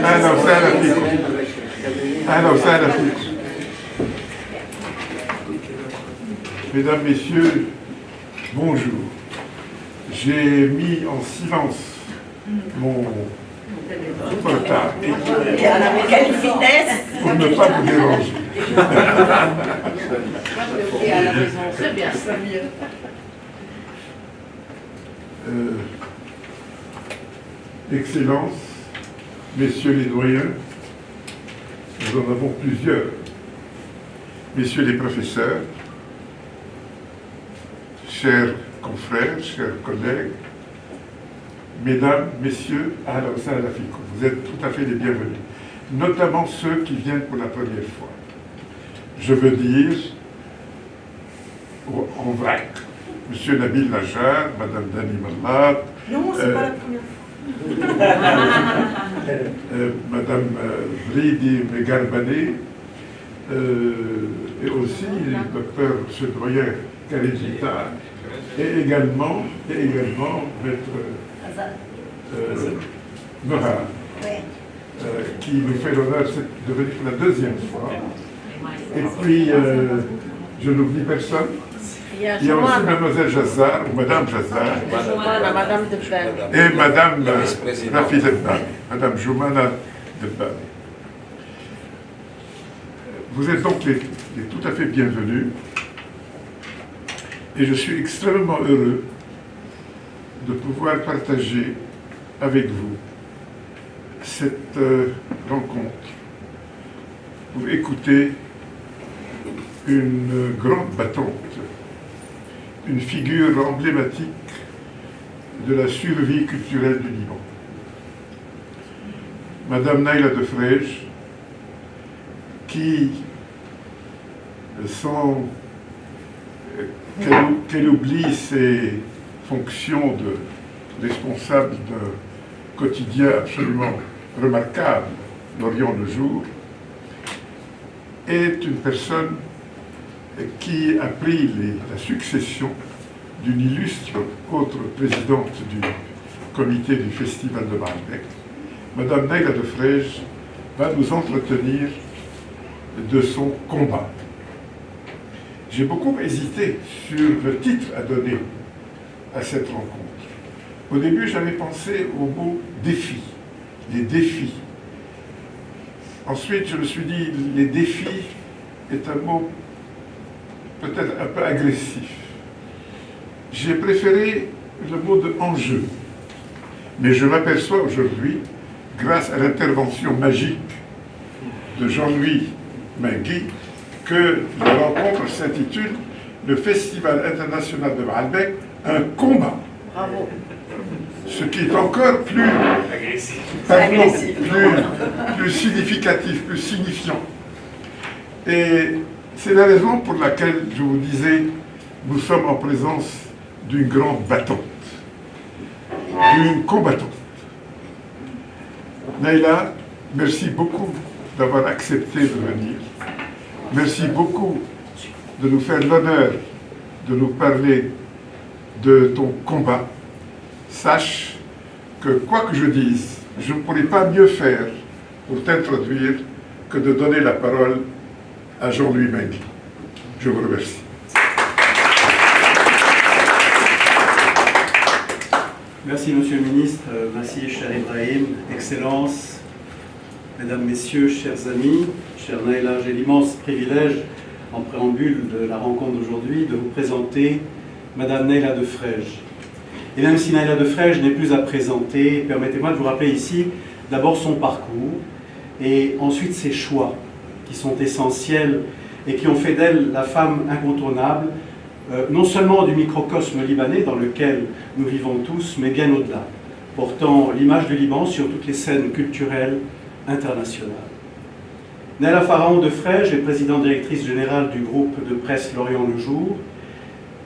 أهلا وسهلا فيكم. أهلا وسهلا فيكم. Mesdames, Messieurs, bonjour. J'ai mis en silence mon portable Quelle finesse! pour ne pas vous déranger. À la maison, c'est bien, c'est mieux. Excellences, Messieurs les doyens, nous en avons plusieurs. Messieurs les professeurs, chers confrères, chers collègues, Mesdames, Messieurs, ahlan wa sahlan fikum. Vous êtes tout à fait les bienvenus, notamment ceux qui viennent pour la première fois. Je veux dire, en vrac, Monsieur Nabil Najjar, Madame Dani Mallat. Non, c'est pas la première fois. Madame Vridi Megarbane, et aussi le docteur M. Doyen Karidjita, et également Maître Noha, qui nous fait l'honneur de venir pour la deuxième fois. Et puis, je n'oublie personne. Il y a aussi Mademoiselle Jazzar, ou Madame Jazzar, Madame de Belle. et Madame Rafi Debba, Madame Joumana Debba. Vous êtes donc les tout à fait bienvenus. Et je suis extrêmement heureux de pouvoir partager avec vous cette rencontre pour écouter une grande battante, une figure emblématique de la survie culturelle du Liban. Madame Naïla de Frege, qui, sans qu'elle oublie ses fonctions de responsable d'un quotidien absolument remarquable, l'Orient le jour, est une personne qui a pris la succession d'une illustre autre présidente du comité du Festival de Baalbek. Madame Naïla de Frege va nous entretenir de son combat. J'ai beaucoup hésité sur le titre à donner à cette rencontre. Au début, j'avais pensé au mot défi, les défis. Ensuite, je me suis dit, les défis est un mot peut-être un peu agressif. J'ai préféré le mot de enjeu. Mais je m'aperçois aujourd'hui, grâce à l'intervention magique de Jean-Louis Mingui, que la rencontre s'intitule « Le Festival international de Baalbek, un combat ». Bravo. Ce qui est encore plus plus significatif, plus signifiant. Et c'est la raison pour laquelle je vous disais, nous sommes en présence d'une grande battante, d'une combattante. Naïla, merci beaucoup d'avoir accepté de venir. Merci beaucoup de nous faire l'honneur de nous parler de ton combat. Sache que quoi que je dise, je ne pourrai pas mieux faire pour t'introduire que de donner la parole à Jean-Louis Mingui. Je vous remercie. Merci, Monsieur le Ministre. Merci, cher Ibrahim, Excellences, Mesdames, Messieurs, chers amis, chère Naïla, j'ai l'immense privilège, en préambule de la rencontre d'aujourd'hui, de vous présenter Madame Naïla de Frege. Et même si Naïla de Frege n'est plus à présenter, permettez-moi de vous rappeler ici d'abord son parcours et ensuite ses choix, qui sont essentiels et qui ont fait d'elle la femme incontournable, non seulement du microcosme libanais dans lequel nous vivons tous, mais bien au-delà, portant l'image du Liban sur toutes les scènes culturelles internationales. Naïla Pharaon de Frege est présidente directrice générale du groupe de presse L'Orient le Jour.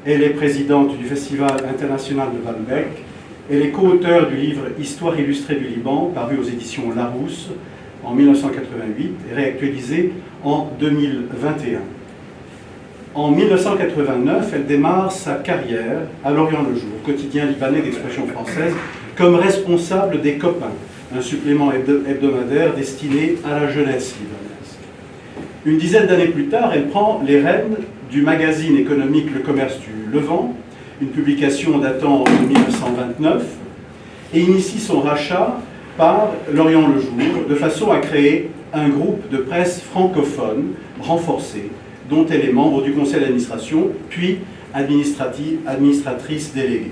Elle est présidente du Festival international de Baalbek. Elle est co-auteure du livre Histoire illustrée du Liban, paru aux éditions Larousse en 1988 et réactualisé en 2021. En 1989, elle démarre sa carrière à L'Orient le Jour, quotidien libanais d'expression française, comme responsable des copains, un supplément hebdomadaire destiné à la jeunesse libanaise. Une dizaine d'années plus tard, elle prend les rênes du magazine économique Le Commerce du Levant, une publication datant de 1929, et initie son rachat par L'Orient le Jour, de façon à créer un groupe de presse francophone renforcé, dont elle est membre du conseil d'administration, puis administratrice déléguée.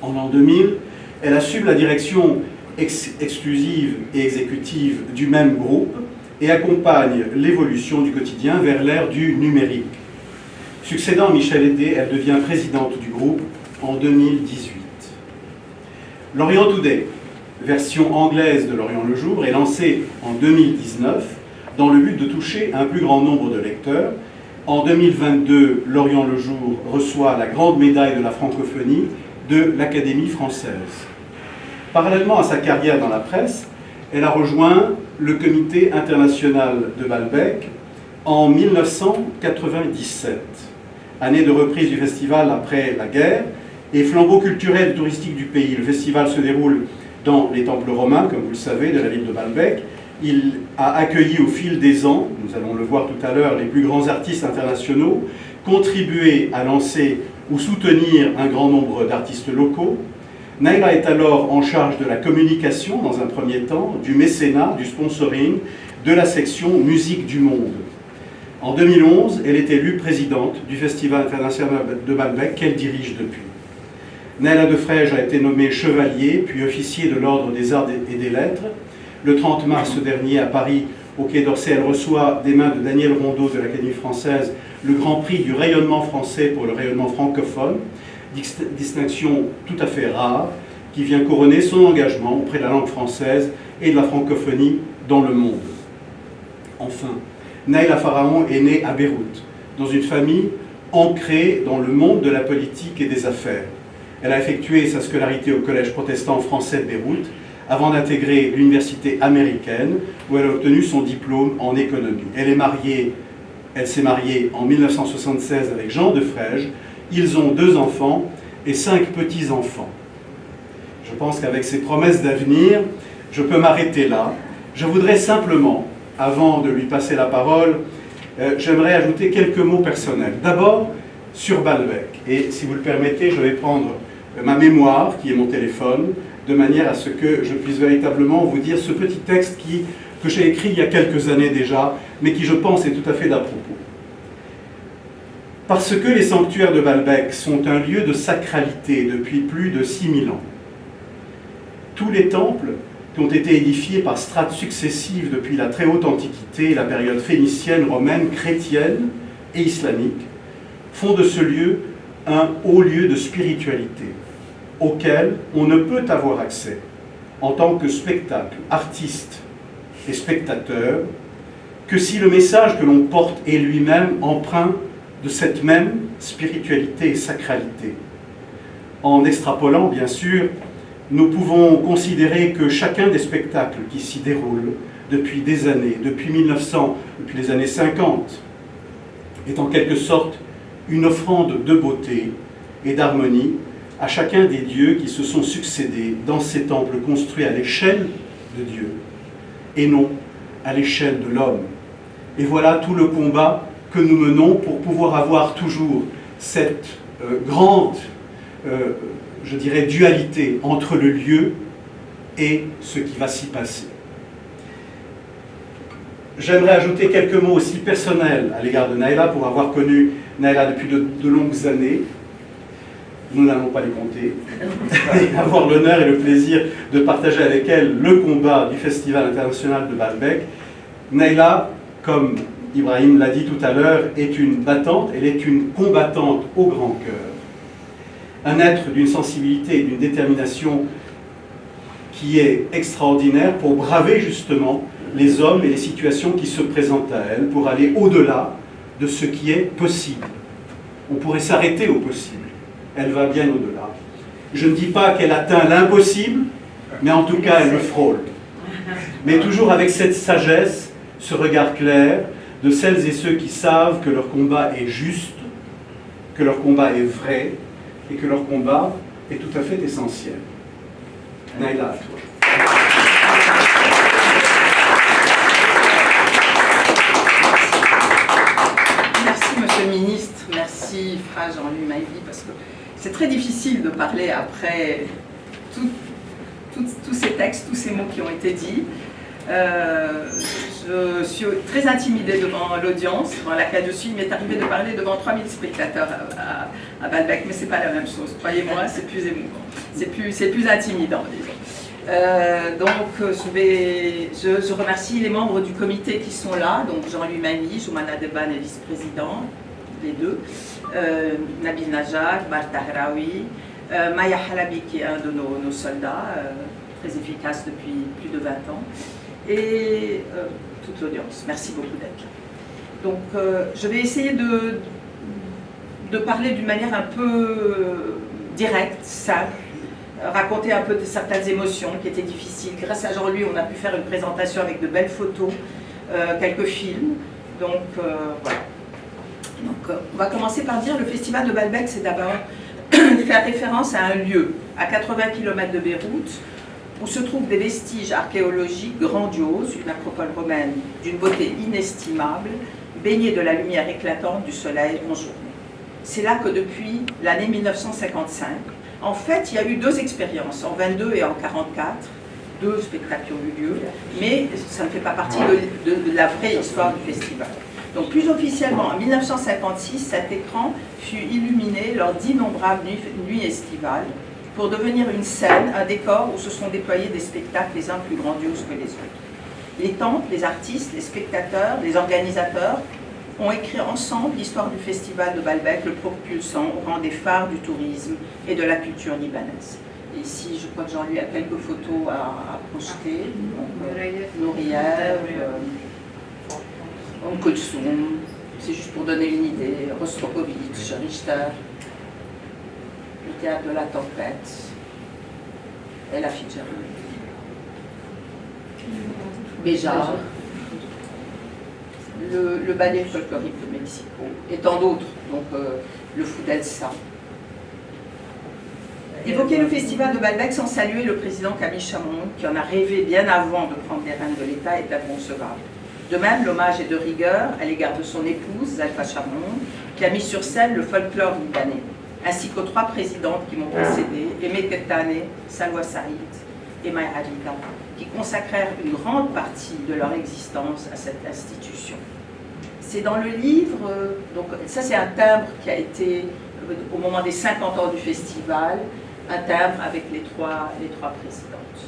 En l'an 2000, elle assume la direction exclusive et exécutive du même groupe et accompagne l'évolution du quotidien vers l'ère du numérique. Succédant Michel Hédé, elle devient présidente du groupe en 2018. L'Orient Today, version anglaise de L'Orient le Jour, est lancée en 2019 dans le but de toucher un plus grand nombre de lecteurs. En 2022, L'Orient le Jour reçoit la grande médaille de la francophonie de l'Académie française. Parallèlement à sa carrière dans la presse, elle a rejoint le Comité international de Baalbek en 1997, année de reprise du festival après la guerre et flambeau culturel et touristique du pays. Le festival se déroule dans les temples romains, comme vous le savez, de la ville de Baalbek. Il a accueilli au fil des ans, nous allons le voir tout à l'heure, les plus grands artistes internationaux, contribué à lancer ou soutenir un grand nombre d'artistes locaux. Naila est alors en charge de la communication, dans un premier temps, du mécénat, du sponsoring, de la section Musique du Monde. En 2011, elle est élue présidente du Festival international de Baalbek qu'elle dirige depuis. Naila Defrège a été nommée chevalier, puis officier de l'Ordre des Arts et des Lettres. Le 30 mars dernier, à Paris, au Quai d'Orsay, elle reçoit des mains de Daniel Rondeau de l'Académie française le Grand Prix du rayonnement français pour le rayonnement francophone, distinction tout à fait rare, qui vient couronner son engagement auprès de la langue française et de la francophonie dans le monde. Enfin, Naila Pharaon est née à Beyrouth, dans une famille ancrée dans le monde de la politique et des affaires. Elle a effectué sa scolarité au collège protestant français de Beyrouth, avant d'intégrer l'université américaine, où elle a obtenu son diplôme en économie. Elle s'est mariée en 1976 avec Jean Defrège. Ils ont 2 enfants et 5 petits-enfants. Je pense qu'avec ces promesses d'avenir, je peux m'arrêter là. Je voudrais simplement, avant de lui passer la parole, j'aimerais ajouter quelques mots personnels. D'abord, sur Baalbek. Et si vous le permettez, je vais prendre ma mémoire, qui est mon téléphone, de manière à ce que je puisse véritablement vous dire ce petit texte que j'ai écrit il y a quelques années déjà, mais qui, je pense, est tout à fait d'à propos. Parce que les sanctuaires de Baalbek sont un lieu de sacralité depuis plus de 6000 ans. Tous les temples qui ont été édifiés par strates successives depuis la très haute Antiquité, la période phénicienne, romaine, chrétienne et islamique, font de ce lieu un haut lieu de spiritualité, auquel on ne peut avoir accès en tant que spectacle, artiste et spectateur, que si le message que l'on porte est lui-même empreint de cette même spiritualité et sacralité. En extrapolant, bien sûr, nous pouvons considérer que chacun des spectacles qui s'y déroulent depuis des années, depuis les années 50, est en quelque sorte une offrande de beauté et d'harmonie à chacun des dieux qui se sont succédés dans ces temples construits à l'échelle de Dieu et non à l'échelle de l'homme. Et voilà tout le combat que nous menons pour pouvoir avoir toujours cette grande, je dirais, dualité entre le lieu et ce qui va s'y passer. J'aimerais ajouter quelques mots aussi personnels à l'égard de Naila, pour avoir connu Naila depuis de longues années. Nous n'allons pas les compter. Et avoir l'honneur et le plaisir de partager avec elle le combat du Festival international de Baalbek. Naila, comme Ibrahim l'a dit tout à l'heure, est une battante, elle est une combattante au grand cœur. Un être d'une sensibilité et d'une détermination qui est extraordinaire pour braver justement les hommes et les situations qui se présentent à elle, pour aller au-delà de ce qui est possible. On pourrait s'arrêter au possible. Elle va bien au-delà. Je ne dis pas qu'elle atteint l'impossible, mais en tout cas elle le frôle. Mais toujours avec cette sagesse, ce regard clair de celles et ceux qui savent que leur combat est juste, que leur combat est vrai, et que leur combat est tout à fait essentiel. Naila, à toi. remercie Fra Jean-Louis Mailly parce que c'est très difficile de parler après tous ces textes, tous ces mots qui ont été dits. Je suis très intimidée devant l'audience devant laquelle je suis. Il m'est arrivé de parler devant 3000 spectateurs à Balbec, mais ce n'est pas la même chose. Croyez-moi, c'est plus émouvant. C'est plus intimidant, disons. Donc, je remercie les membres du comité qui sont là, donc Jean-Louis Mailly, Joumana Deban est vice-président, les deux, Nabil Najjar, Bar Tahraoui, Maya Halabi qui est un de nos soldats, très efficace depuis plus de 20 ans, et toute l'audience. Merci beaucoup d'être là. Donc, je vais essayer de parler d'une manière un peu directe, simple, raconter un peu de certaines émotions qui étaient difficiles. Grâce à Jean-Louis, on a pu faire une présentation avec de belles photos, quelques films. Donc, voilà. Donc, on va commencer par dire le festival de Balbec, c'est d'abord faire référence à un lieu à 80 km de Beyrouth où se trouvent des vestiges archéologiques grandioses, une acropole romaine d'une beauté inestimable, baignée de la lumière éclatante du soleil en journée. C'est là que depuis l'année 1955, en fait, il y a eu deux expériences, en 22 et en 44, deux spectacles qui ont eu lieu, mais ça ne fait pas partie de la vraie histoire du festival. Donc plus officiellement, en 1956, cet écran fut illuminé lors d'innombrables nuits estivales pour devenir une scène, un décor où se sont déployés des spectacles les uns plus grandioses que les autres. Les tentes, les artistes, les spectateurs, les organisateurs ont écrit ensemble l'histoire du festival de Balbec, le propulsant au rang des phares du tourisme et de la culture libanaise. Et ici, je crois que Jean-Louis a quelques photos à projeter. Nouriel, Kulsoum, c'est juste pour donner une idée, Rostropovitch, Richter, le théâtre de la tempête, et la Fitzgerald, Béjar, le ballet folklorique de Mexico, et tant d'autres, donc le Fou d'Elsa. Évoquer le festival de Balbec sans saluer le président Camille Chamon, qui en a rêvé bien avant de prendre les rênes de l'État, est inconcevable. De même, l'hommage est de rigueur à l'égard de son épouse, Zalfa Chamon, qui a mis sur scène le folklore libanais, ainsi qu'aux trois présidentes qui m'ont précédé, Aimé Kettane, Salwa Saïd et Maya Alida, qui consacrèrent une grande partie de leur existence à cette institution. C'est dans le livre, donc ça c'est un timbre qui a été, au moment des 50 ans du festival, un timbre avec les trois présidentes.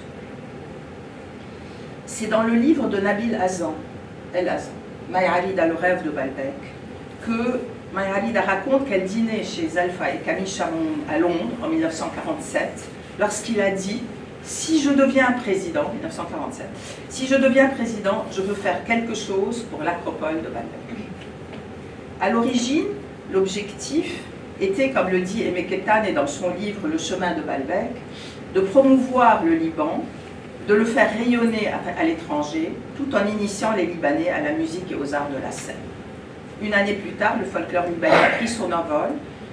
C'est dans le livre de Nabil Hazan, El Hazan, Maya Alida, le rêve de Balbec, que Maya Alida raconte qu'elle dînait chez Zalfa et Camille Chamon à Londres en 1947, lorsqu'il a dit « Si je deviens président, 1947, si je deviens président, je veux faire quelque chose pour l'acropole de Balbec. » À l'origine, l'objectif était, comme le dit Aimé Kettane dans son livre « Le chemin de Balbec », de promouvoir le Liban, de le faire rayonner à l'étranger, tout en initiant les Libanais à la musique et aux arts de la scène. Une année plus tard, le folklore libanais a pris son envol,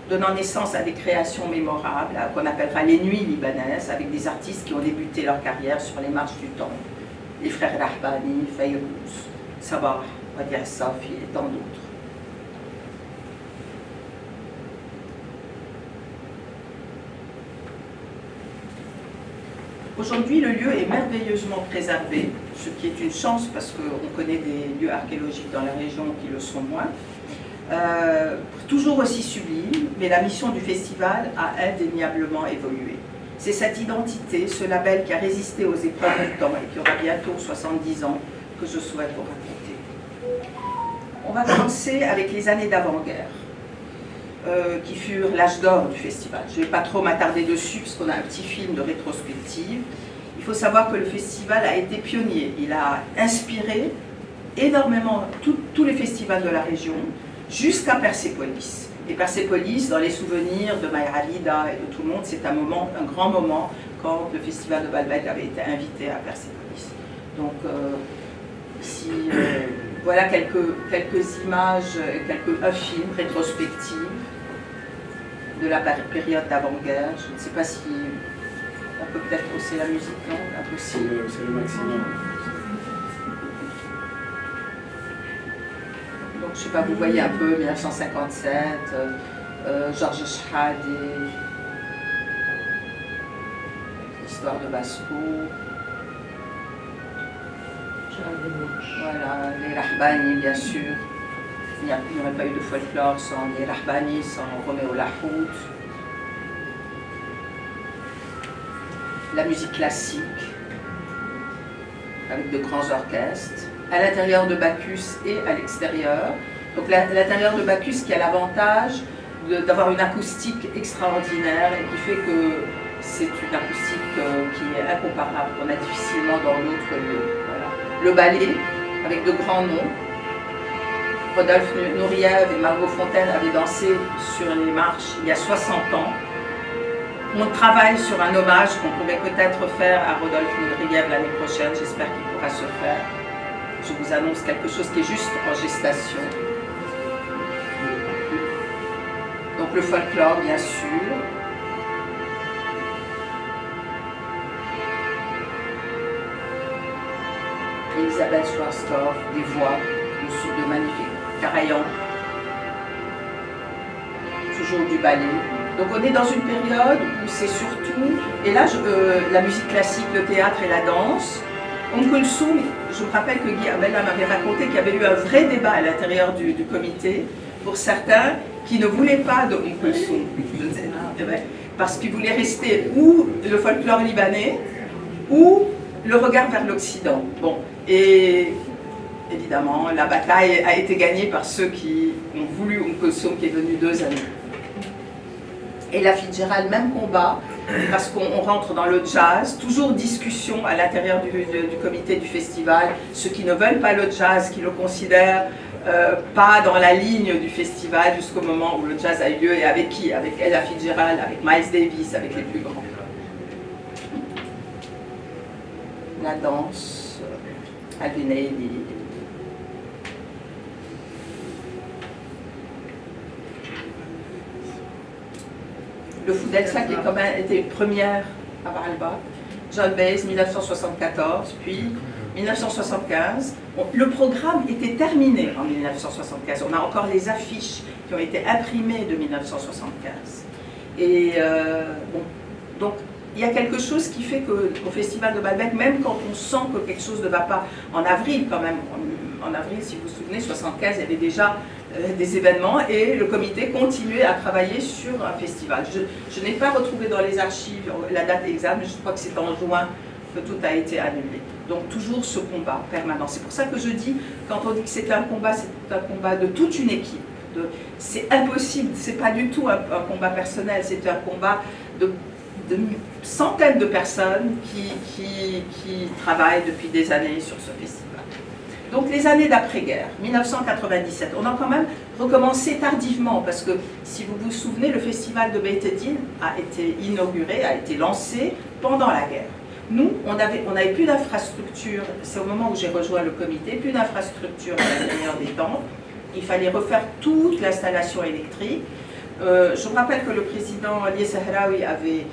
donnant naissance à des créations mémorables, qu'on appellera les nuits libanaises, avec des artistes qui ont débuté leur carrière sur les marches du temple. Les frères Rahbani, Fayrouz, Sabah, Wadi Safi et tant d'autres. Aujourd'hui, le lieu est merveilleusement préservé, ce qui est une chance parce qu'on connaît des lieux archéologiques dans la région qui le sont moins. Toujours aussi sublime, mais la mission du festival a indéniablement évolué. C'est cette identité, ce label qui a résisté aux épreuves du temps et qui aura bientôt 70 ans que je souhaite vous raconter. On va commencer avec les années d'avant-guerre. Qui furent l'âge d'or du festival. Je ne vais pas trop m'attarder dessus parce qu'on a un petit film de rétrospective. Il faut savoir que le festival a été pionnier. Il a inspiré énormément tous les festivals de la région jusqu'à Persépolis. Et Persépolis, dans les souvenirs de Maya Alida et de tout le monde, c'est un grand moment quand le festival de Balbec avait été invité à Persépolis. Donc ici, voilà quelques images, un film rétrospectif de la période d'avant-guerre. Je ne sais pas si on peut peut-être hausser la musique, non? Impossible. C'est le maximum. Donc je sais pas, vous voyez un peu 1957, Georges Schade, l'histoire de Basco. Voilà, les Rahbani, bien sûr. Il n'y aurait pas eu de folklore sans les Rahbani, sans Roméo Lahoud. La musique classique, avec de grands orchestres, à l'intérieur de Bacchus et à l'extérieur. Donc l'intérieur de Bacchus qui a l'avantage d'avoir une acoustique extraordinaire et qui fait que c'est une acoustique qui est incomparable, qu'on a difficilement dans d'autres lieux. Voilà. Le ballet, avec de grands noms. Rodolphe Nureyev et Margot Fontaine avaient dansé sur les marches il y a 60 ans. On travaille sur un hommage qu'on pourrait peut-être faire à Rodolphe Nureyev l'année prochaine. J'espère qu'il pourra se faire. Je vous annonce quelque chose qui est juste en gestation. Donc le folklore, bien sûr. Elisabeth Schwarzkopf, des voix, de magnifiques Karajan. Toujours du ballet. Donc on est dans une période où c'est surtout, et là la musique classique, le théâtre et la danse. Kulthum, je me rappelle que Guy Abella m'avait raconté qu'il y avait eu un vrai débat à l'intérieur du comité pour certains qui ne voulaient pas de Kulthum, parce qu'ils voulaient rester ou le folklore libanais ou le regard vers l'Occident. Bon, et évidemment, la bataille a été gagnée par ceux qui ont voulu Kulthum, qui est venu 2 années. Et la Fitzgerald, même combat, parce qu'on rentre dans le jazz, toujours discussion à l'intérieur du comité du festival, ceux qui ne veulent pas le jazz, qui le considèrent pas dans la ligne du festival jusqu'au moment où le jazz a eu lieu, et avec qui? Avec Ella Fitzgerald, avec Miles Davis, avec les plus grands. La danse, Alvin Ailey. Le Foudelsa qui quand même était une première à Baalbek, John Baez 1974, puis 1975. Bon, le programme était terminé en 1975. On a encore les affiches qui ont été imprimées de 1975. Et bon, donc il y a quelque chose qui fait qu'au Festival de Baalbek, même quand on sent que quelque chose ne va pas, en avril quand même, en avril, si vous vous souvenez, 1975, il y avait déjà des événements et le comité continuait à travailler sur un festival. Je n'ai pas retrouvé dans les archives la date exacte, mais je crois que c'est en juin que tout a été annulé. Donc toujours ce combat permanent. C'est pour ça que je dis, quand on dit que c'est un combat de toute une équipe. C'est impossible, c'est pas du tout un combat personnel, c'est un combat de centaines de personnes qui travaillent depuis des années sur ce festival. Donc les années d'après-guerre, 1997, on a quand même recommencé tardivement parce que si vous vous souvenez, le festival de Beit Din a été inauguré, a été lancé pendant la guerre. Nous, on n'avait plus d'infrastructure, c'est au moment où j'ai rejoint le comité, plus d'infrastructure à l'intérieur des temples. Il fallait refaire toute l'installation électrique. Je me rappelle que le président Ali Sahraoui avait,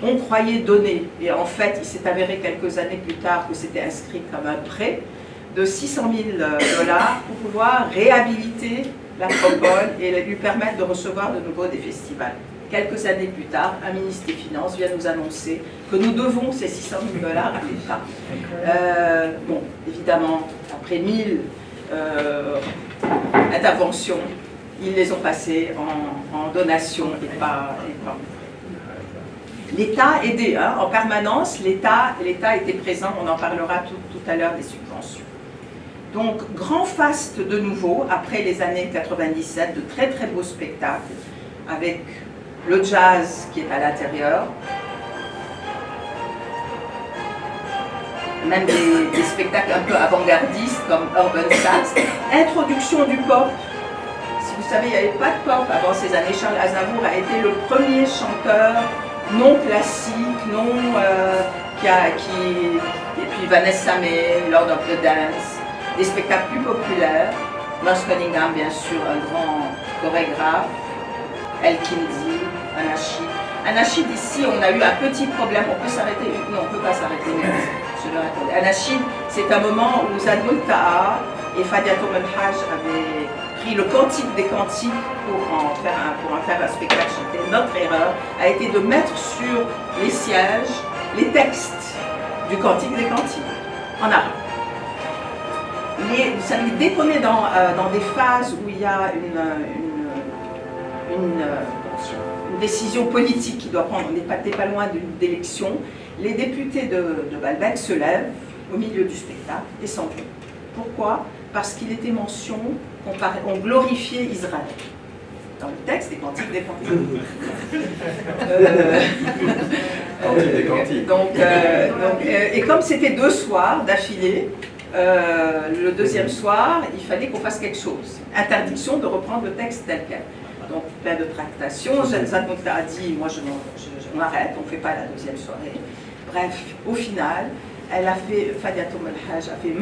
on croyait donner, et en fait il s'est avéré quelques années plus tard que c'était inscrit comme un prêt, de 600 000 $ pour pouvoir réhabiliter l'acropole et lui permettre de recevoir de nouveau des festivals. Quelques années plus tard, un ministre des Finances vient nous annoncer que nous devons ces 600 000 $ à l'État. Bon, évidemment, après 1000 interventions, ils les ont passées en donation et pas. L'État aidait, hein, en permanence, l'État était présent, on en parlera tout à l'heure des subventions. Donc, grand faste de nouveau, après les années 97, de très très beaux spectacles, avec le jazz qui est à l'intérieur, même des spectacles un peu avant-gardistes comme Urban Sax, introduction du pop. Si vous savez, il n'y avait pas de pop avant ces années. Charles Aznavour a été le premier chanteur non classique, et puis Vanessa May, Lord of the Dance, des spectacles plus populaires. Merce Cunningham, bien sûr, un grand chorégraphe, El Kindi, Anachid. Anachid, ici, on a eu un petit problème. On peut s'arrêter? Non, on ne peut pas s'arrêter. Je vais raconter. Anachid, c'est un moment où Zadboul Taha Et Fadia Tomelhaj avait pris le cantique des cantiques pour en faire un spectacle chanté. Notre erreur a été de mettre sur les sièges les textes du cantique des cantiques en arabe. Vous savez, dès qu'on est dans des phases où il y a une décision politique qui doit prendre, on n'est pas loin d'une élection, les députés de Baalbek se lèvent au milieu du spectacle et s'en vont. Pourquoi? Parce qu'il était mention qu'on glorifiait Israël. Dans le texte des cantiques des cantiques. Et comme c'était 2 soirs d'affilée, le deuxième soir, il fallait qu'on fasse quelque chose. Interdiction de reprendre le texte tel quel. Donc, plein de tractations. Zad Mokhtar a dit, moi, on arrête, on ne fait pas la deuxième soirée. Bref, au final, elle a fait, Fadia Tomelhaj a fait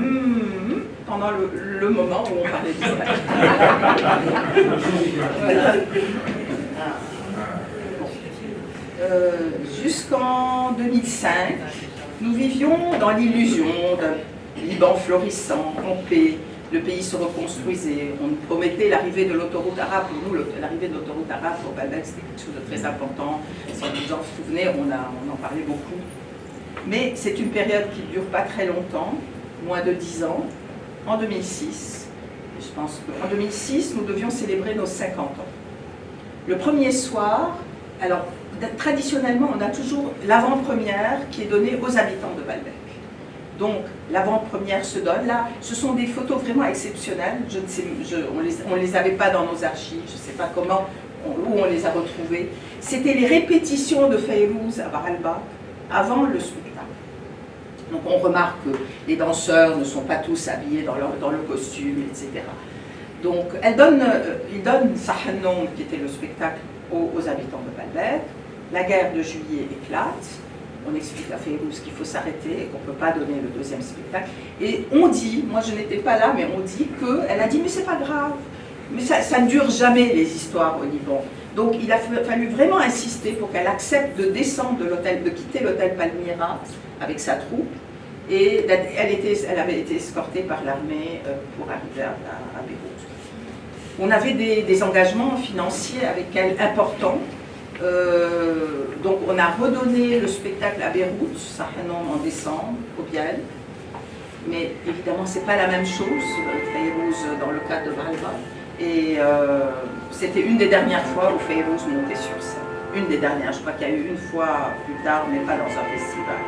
pendant le moment où on parlait d'Israël. Voilà. Jusqu'en 2005, nous vivions dans l'illusion d'un Liban florissant, en paix. Le pays se reconstruisait. On nous promettait l'arrivée de l'autoroute arabe. Pour nous, l'arrivée de l'autoroute arabe pour Baalbek, c'était quelque chose de très important. Si vous vous en souvenez, on en parlait beaucoup. Mais c'est une période qui ne dure pas très longtemps, moins de 10 ans. En 2006, je pense qu'en 2006, nous devions célébrer nos 50 ans. Le premier soir, alors traditionnellement, on a toujours l'avant-première qui est donnée aux habitants de Baalbek. Donc, l'avant-première se donne. Là, ce sont des photos vraiment exceptionnelles. On ne les avait pas dans nos archives. Je ne sais pas comment, où on les a retrouvées. C'était les répétitions de Fayrouz à Baalbek avant le spectacle. Donc, on remarque que les danseurs ne sont pas tous habillés dans le costume, etc. Donc, il donne Sahannoum, qui était le spectacle, aux habitants de Baalbek. La guerre de juillet éclate. On explique à Fayrouz qu'il faut s'arrêter et qu'on ne peut pas donner le deuxième spectacle. Et on dit, moi je n'étais pas là, mais on dit qu'elle a dit, mais c'est pas grave, mais ça ne dure jamais les histoires au Liban. Donc il a fallu vraiment insister pour qu'elle accepte de descendre de l'hôtel, de quitter l'hôtel Palmyra avec sa troupe. Et elle avait été escortée par l'armée pour arriver à Beyrouth. On avait des engagements financiers avec elle importants. Donc on a redonné le spectacle à Beyrouth, Sahannoum en décembre, au Biel. Mais évidemment, ce n'est pas la même chose, Fayrouz dans le cadre de Baalbek. Et c'était une des dernières fois où Fayrouz montait sur scène. Une des dernières, je crois qu'il y a eu une fois plus tard, mais pas dans un festival.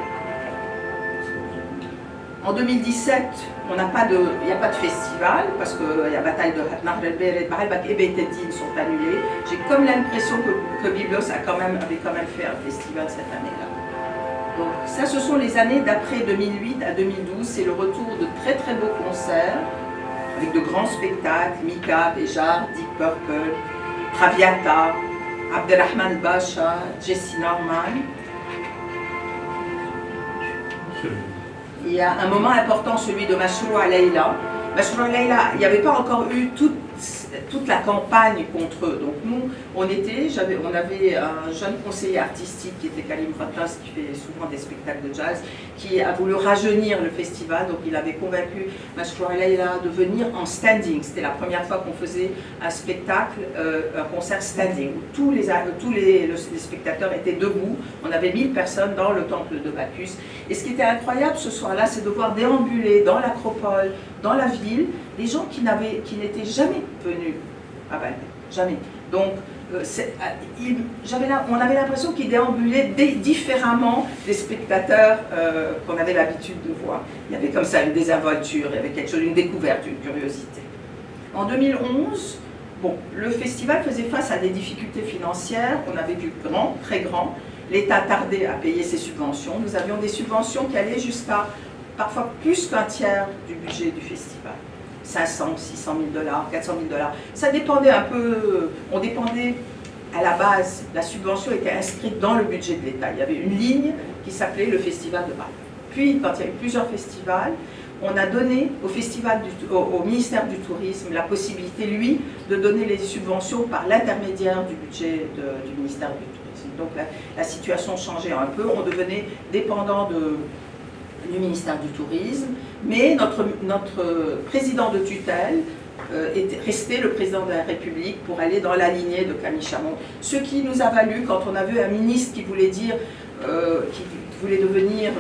En 2017, il n'y a pas de festival parce que la bataille de Nahr el-Bered, Baalbek et Beit el-Din sont annulées. J'ai comme l'impression que Byblos avait quand même fait un festival cette année-là. Donc ça, ce sont les années d'après 2008 à 2012. C'est le retour de très très beaux concerts avec de grands spectacles, Mika, Béjar, Deep Purple, Traviata, Abderrahman Basha, Jesse Norman. Il y a un moment important, celui de Mashroua Leila. Mashroua Leila, il n'y avait pas encore eu toute la campagne contre eux. Donc nous, on avait un jeune conseiller artistique qui était Kalim Khattas, qui fait souvent des spectacles de jazz, qui a voulu rajeunir le festival. Donc il avait convaincu Mashroua Leila de venir en standing. C'était la première fois qu'on faisait un spectacle, un concert standing, où tous les spectateurs étaient debout. On avait 1000 personnes dans le temple de Bacchus. Et ce qui était incroyable ce soir-là, c'est de voir déambuler dans l'acropole, dans la ville, des gens qui n'étaient jamais venus à Baalbek, jamais. Donc, on avait l'impression qu'ils déambulaient différemment des spectateurs qu'on avait l'habitude de voir. Il y avait comme ça une désinvolture, il y avait quelque chose, une découverte, une curiosité. En 2011, le festival faisait face à des difficultés financières. On avait vu grand, très grand. L'État tardait à payer ses subventions. Nous avions des subventions qui allaient jusqu'à parfois plus qu'un tiers du budget du festival. 500, 600 000 $, 400 000 $. Ça dépendait un peu, on dépendait à la base, la subvention était inscrite dans le budget de l'État. Il y avait une ligne qui s'appelait le Festival de Baalbek. Puis, quand il y a eu plusieurs festivals, on a donné au ministère du Tourisme la possibilité, lui, de donner les subventions par l'intermédiaire du budget du ministère du Tourisme. Donc la situation changeait un peu, on devenait dépendant du ministère du Tourisme, mais notre président de tutelle est resté le président de la République pour aller dans la lignée de Camille Chamon. Ce qui nous a valu, quand on a vu un ministre qui voulait dire, qui voulait devenir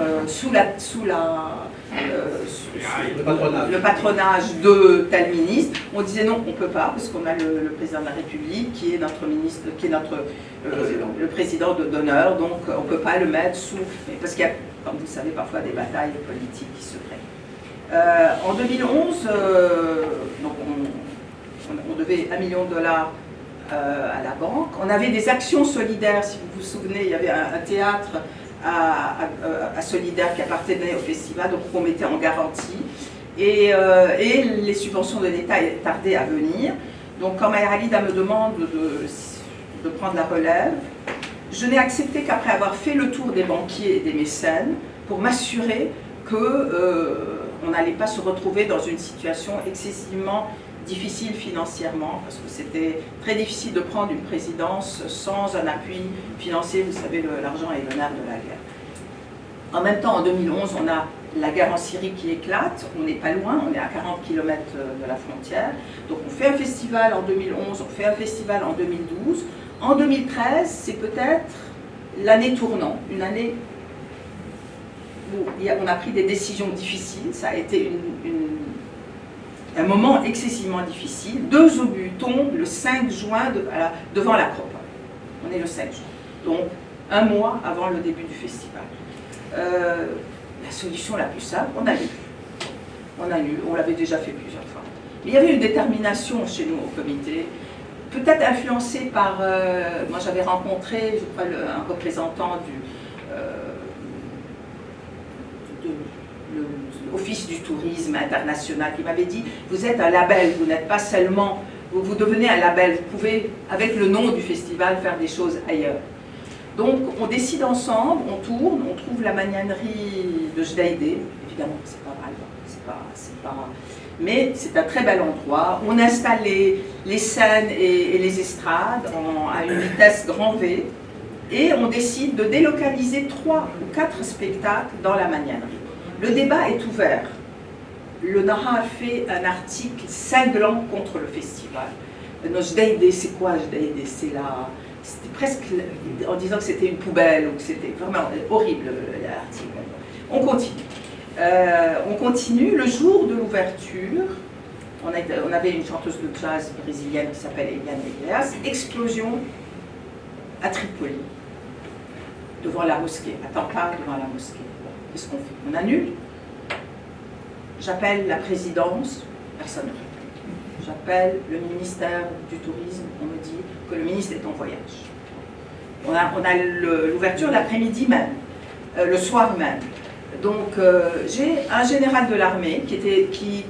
le patronage de tel ministre, on disait non, on ne peut pas, parce qu'on a le président de la République qui est notre ministre, qui est le président d'honneur, donc on ne peut pas le mettre sous, parce qu'il y a, comme vous le savez, parfois des batailles politiques qui se créent. En 2011, donc on devait $1 million à la banque. On avait des actions solidaires, si vous vous souvenez, il y avait un théâtre à Solidaire qui appartenait au festival, donc on mettait en garantie. Et les subventions de l'État tardaient à venir. Donc quand Maher Alida me demande de prendre la relève, je n'ai accepté qu'après avoir fait le tour des banquiers et des mécènes pour m'assurer qu'on n'allait pas se retrouver dans une situation excessivement difficile financièrement, parce que c'était très difficile de prendre une présidence sans un appui financier. Vous savez, l'argent est le nerf de la guerre. En même temps, en 2011, on a la guerre en Syrie qui éclate, on n'est pas loin, on est à 40 km de la frontière. Donc on fait un festival en 2011, on fait un festival en 2012. En 2013, c'est peut-être l'année tournant, une année où on a pris des décisions difficiles. Ça a été un moment excessivement difficile. 2 obus tombent le 5 juin devant l'Acropole. On est le 5 juin, donc un mois avant le début du festival. La solution la plus simple, on annule. On l'avait déjà fait plusieurs fois. Mais il y avait une détermination chez nous au comité, peut-être influencée par... moi j'avais rencontré, je crois, un représentant de l'Office du tourisme international qui m'avait dit « Vous êtes un label, vous n'êtes pas seulement... Vous devenez un label, vous pouvez, avec le nom du festival, faire des choses ailleurs. » Donc on décide ensemble, on tourne, on trouve la magnanerie de Jdeïdé. Évidemment, c'est pas mal, mais c'est un très bel endroit. On installe les scènes et les estrades à une vitesse grand V, et on décide de délocaliser 3 ou 4 spectacles dans la magnanerie. Le débat est ouvert. Le Nahar fait un article cinglant contre le festival. Jdeïdé, c'est quoi Jdeïdé? C'était presque en disant que c'était une poubelle, ou que c'était vraiment horrible l'article. On continue. Le jour de l'ouverture, on avait une chanteuse de jazz brésilienne qui s'appelle Eliane Iglesias. Explosion à Tripoli, devant la mosquée, à Tampa, devant la mosquée. Qu'est-ce qu'on fait? On annule. J'appelle la présidence, personne ne répond. J'appelle le ministère du Tourisme, on me dit que le ministre est en voyage. On a l'ouverture l'après-midi même, le soir même. Donc j'ai un général de l'armée qui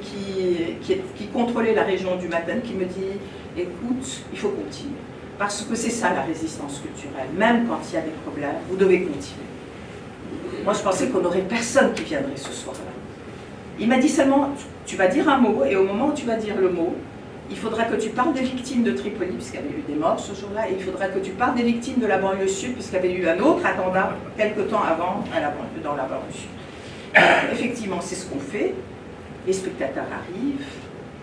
contrôlait la région du Matin qui me dit « Écoute, il faut continuer. Parce que c'est ça la résistance culturelle. Même quand il y a des problèmes, vous devez continuer. » Moi je pensais qu'on n'aurait personne qui viendrait ce soir-là. Il m'a dit seulement, tu vas dire un mot, et au moment où tu vas dire le mot, il faudra que tu parles des victimes de Tripoli, puisqu'il y avait eu des morts ce jour-là, et il faudra que tu parles des victimes de la banlieue sud, puisqu'il y avait eu un autre attentat quelque temps avant dans la banlieue sud. Effectivement, c'est ce qu'on fait. Les spectateurs arrivent,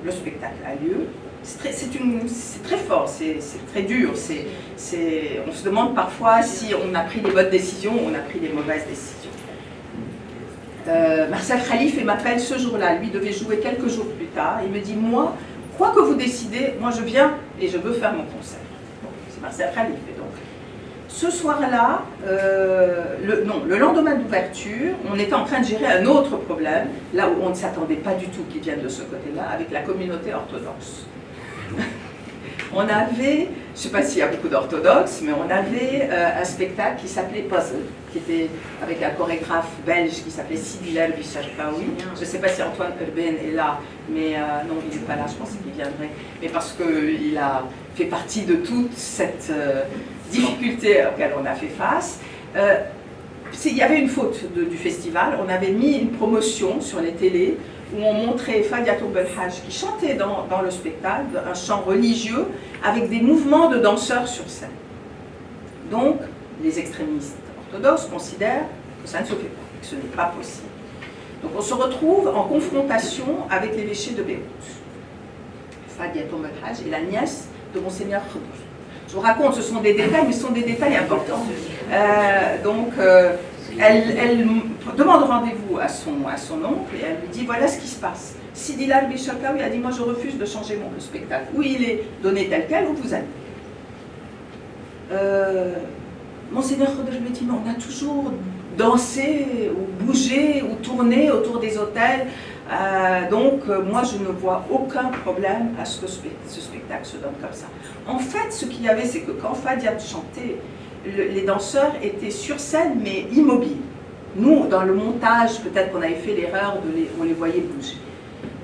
le spectacle a lieu. C'est très fort, c'est très dur. On se demande parfois si on a pris des bonnes décisions ou on a pris des mauvaises décisions. Marcel Khalife m'appelle ce jour-là, lui devait jouer quelques jours plus tard, il me dit « Moi, quoi que vous décidez, moi je viens et je veux faire mon concert. » Bon, c'est Marcel Khalife. Donc, ce soir-là, le lendemain d'ouverture, on était en train de gérer un autre problème, là où on ne s'attendait pas du tout qu'il vienne de ce côté-là, avec la communauté orthodoxe. On avait, je ne sais pas s'il y a beaucoup d'orthodoxes, mais on avait un spectacle qui s'appelait Puzzle, qui était avec un chorégraphe belge qui s'appait Sidi El Bichachbaoui. Je ne sais pas si Antoine Urbain est là, mais non, il n'est pas là, je pensais qu'il viendrait. Mais parce qu'il a fait partie de toute cette difficulté auquel on a fait face. Il y avait une faute du festival, on avait mis une promotion sur les télés où on montrait Fadiatou Belhaj qui chantait dans le spectacle, un chant religieux avec des mouvements de danseurs sur scène. Donc, les extrémistes orthodoxes considèrent que ça ne se fait pas, que ce n'est pas possible. Donc on se retrouve en confrontation avec l'évêché de Beyrouth. Fadia Tom El-Hajj est la nièce de Monseigneur Khoudour. Je vous raconte, ce sont des détails, mais ce sont des détails importants. Elle demande rendez-vous à son oncle et elle lui dit voilà ce qui se passe. Sidi Larbi Chakaoui a dit moi je refuse de changer mon spectacle. Ou il est donné tel quel ou vous allez. Monseigneur Khoudour lui dit mais on a toujours dansé ou bougé ou tourné autour des hôtels. Moi je ne vois aucun problème à ce que ce spectacle se donne comme ça. En fait, ce qu'il y avait, c'est que quand Fadia chantait, les danseurs étaient sur scène mais immobiles. Nous, dans le montage, peut-être qu'on avait fait l'erreur, on les voyait bouger.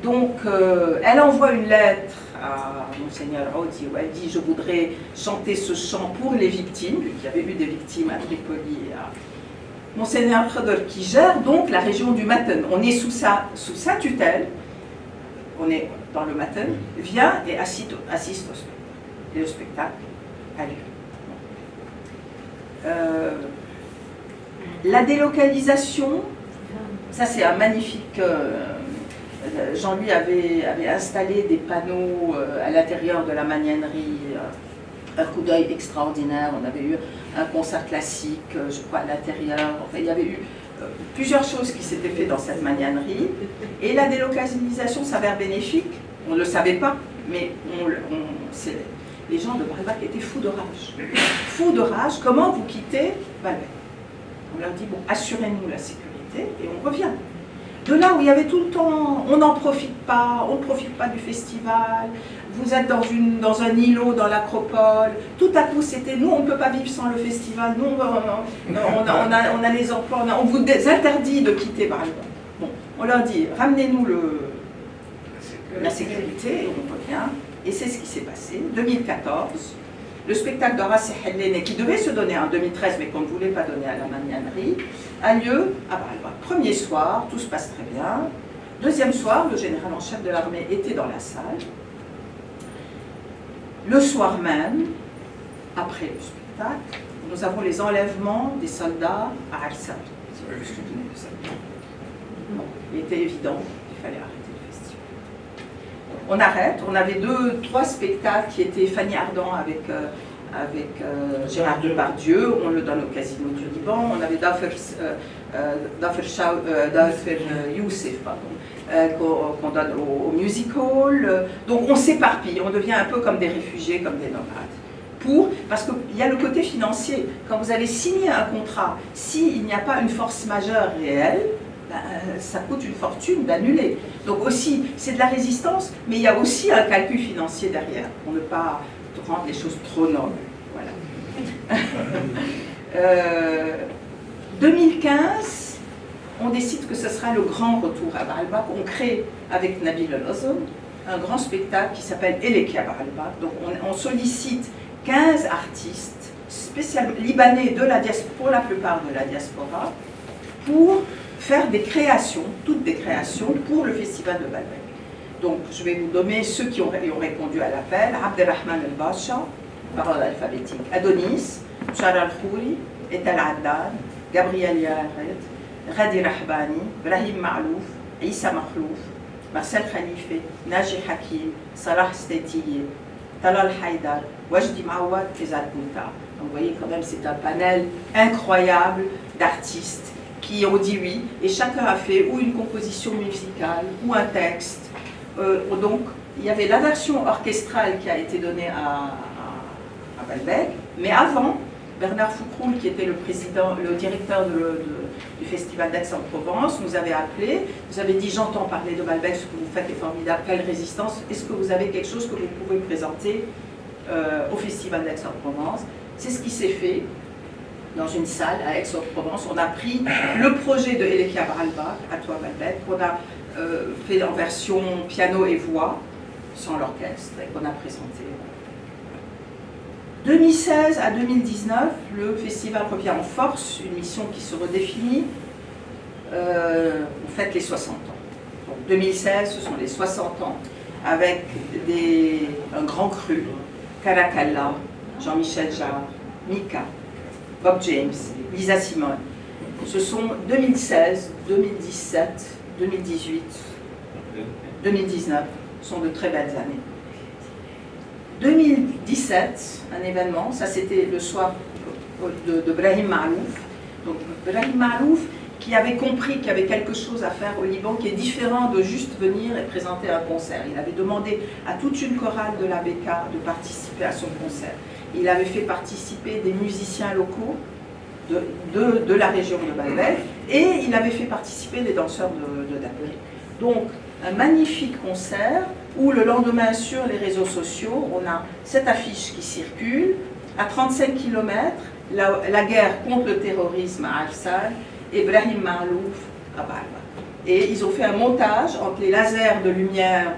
Donc, elle envoie une lettre à Monseigneur Audi où elle dit « Je voudrais chanter ce chant pour les victimes », il y avait eu des victimes à Tripoli et à Monseigneur Khoudour qui gère donc la région du Maten. On est sous sa tutelle, on est dans le Maten, vient et assiste au spectacle. Et le spectacle a lieu. La délocalisation, ça c'est un magnifique... Jean-Louis avait installé des panneaux à l'intérieur de la magnanerie, un coup d'œil extraordinaire. On avait eu un concert classique, je crois, à l'intérieur. Enfin, il y avait eu plusieurs choses qui s'étaient faites dans cette magnanerie. Et la délocalisation s'avère bénéfique. On ne le savait pas, mais les gens de Baalbek étaient fous de rage. Fous de rage, comment vous quittez Baalbek? On leur dit, bon, assurez-nous la sécurité et on revient. De là où il y avait tout le temps, on n'en profite pas, on ne profite pas du festival, vous êtes dans un îlot dans l'acropole, tout à coup c'était nous, on ne peut pas vivre sans le festival, nous on a les emplois, on vous interdit de quitter Baalbek. Bon, on leur dit, ramenez-nous la sécurité et on revient, et c'est ce qui s'est passé. 2014, le spectacle de Ras Hellene, qui devait se donner en 2013 mais qu'on ne voulait pas donner à la magnanerie, a lieu à Baalbek. Premier soir, tout se passe très bien. Deuxième soir, le général en chef de l'armée était dans la salle. Le soir même, après le spectacle, nous avons les enlèvements des soldats à Al-Sad. Bon, il était évident qu'il fallait arrêter le festival. On arrête, on avait 2-3 spectacles qui étaient Fanny Ardant avec Gérard Depardieu, on le donne au Casino du Liban, on avait Dafer Youssef, qu'on donne au Music Hall. Donc on s'éparpille, on devient un peu comme des réfugiés, comme des nomades. Parce qu'il y a le côté financier. Quand vous allez signer un contrat, s'il n'y a pas une force majeure réelle, ça coûte une fortune d'annuler. Donc aussi, c'est de la résistance, mais il y a aussi un calcul financier derrière, pour ne pas rendre les choses trop nobles. Voilà. 2015, on décide que ce sera le grand retour à Baalbek. On crée avec Nabil El-Ozon un grand spectacle qui s'appelle Eleki à Baalbek. Donc on sollicite 15 artistes spécialement libanais pour la plupart de la diaspora, pour faire des créations, toutes des créations pour le festival de Baalbek. Donc je vais vous nommer ceux qui ont répondu à l'appel. Abdelrahman El-Basha, parole alphabétique, Adonis, Shara Al-Khouri, Etal Addan, Gabriel Yared, Radi Rahbani, Brahim Ma'louf, Issa Makhlouf, Marcel Khalife, Naji Hakim, Salah Stetiye, Talal Haïdar, Wajdi Mawad et Zad Bouta. Donc vous voyez quand même c'est un panel incroyable d'artistes qui ont dit oui, et chacun a fait ou une composition musicale ou un texte. Donc il y avait la version orchestrale qui a été donnée à Baalbek, mais avant, Bernard Foucroul, qui était le directeur du festival d'Aix-en-Provence, nous avait appelé, nous avait dit j'entends parler de Baalbek, ce que vous faites est formidable, quelle résistance, est-ce que vous avez quelque chose que vous pouvez présenter au festival d'Aix-en-Provence? C'est ce qui s'est fait dans une salle à Aix-en-Provence. On a pris le projet de Eleki à Baalbek, à toi Baalbek, qu'on a fait en version piano et voix, sans l'orchestre, et qu'on a présenté. 2016 à 2019, le festival revient en force, une mission qui se redéfinit. On fête les 60 ans. Donc 2016, ce sont les 60 ans, avec un grand cru, Caracalla, Jean-Michel Jarre, Mika, Bob James, Lisa Simone. Ce sont 2016, 2017, 2018, 2019 sont de très belles années. 2017, un événement, ça c'était le soir de Brahim Malouf. Donc Brahim Malouf qui avait compris qu'il y avait quelque chose à faire au Liban qui est différent de juste venir et présenter un concert. Il avait demandé à toute une chorale de l'ABK de participer à son concert. Il avait fait participer des musiciens locaux de la région de Baalbek et il avait fait participer des danseurs de Dabri. Donc un magnifique concert où le lendemain sur les réseaux sociaux, on a cette affiche qui circule, à 35 km, la guerre contre le terrorisme à Afsal et Brahim Malouf à Baalbek. Et ils ont fait un montage entre les lasers de lumière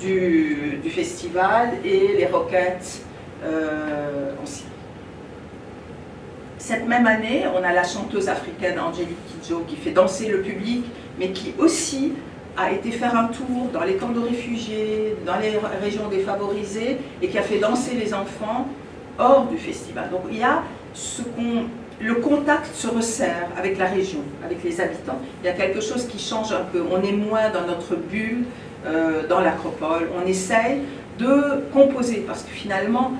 du festival et les roquettes en Syrie. Cette même année, on a la chanteuse africaine Angélique Kidjo qui fait danser le public, mais qui aussi a été faire un tour dans les camps de réfugiés, dans les régions défavorisées, et qui a fait danser les enfants hors du festival. Donc il y a le contact se resserre avec la région, avec les habitants. Il y a quelque chose qui change un peu. On est moins dans notre bulle, dans l'acropole. On essaye de composer, parce que finalement,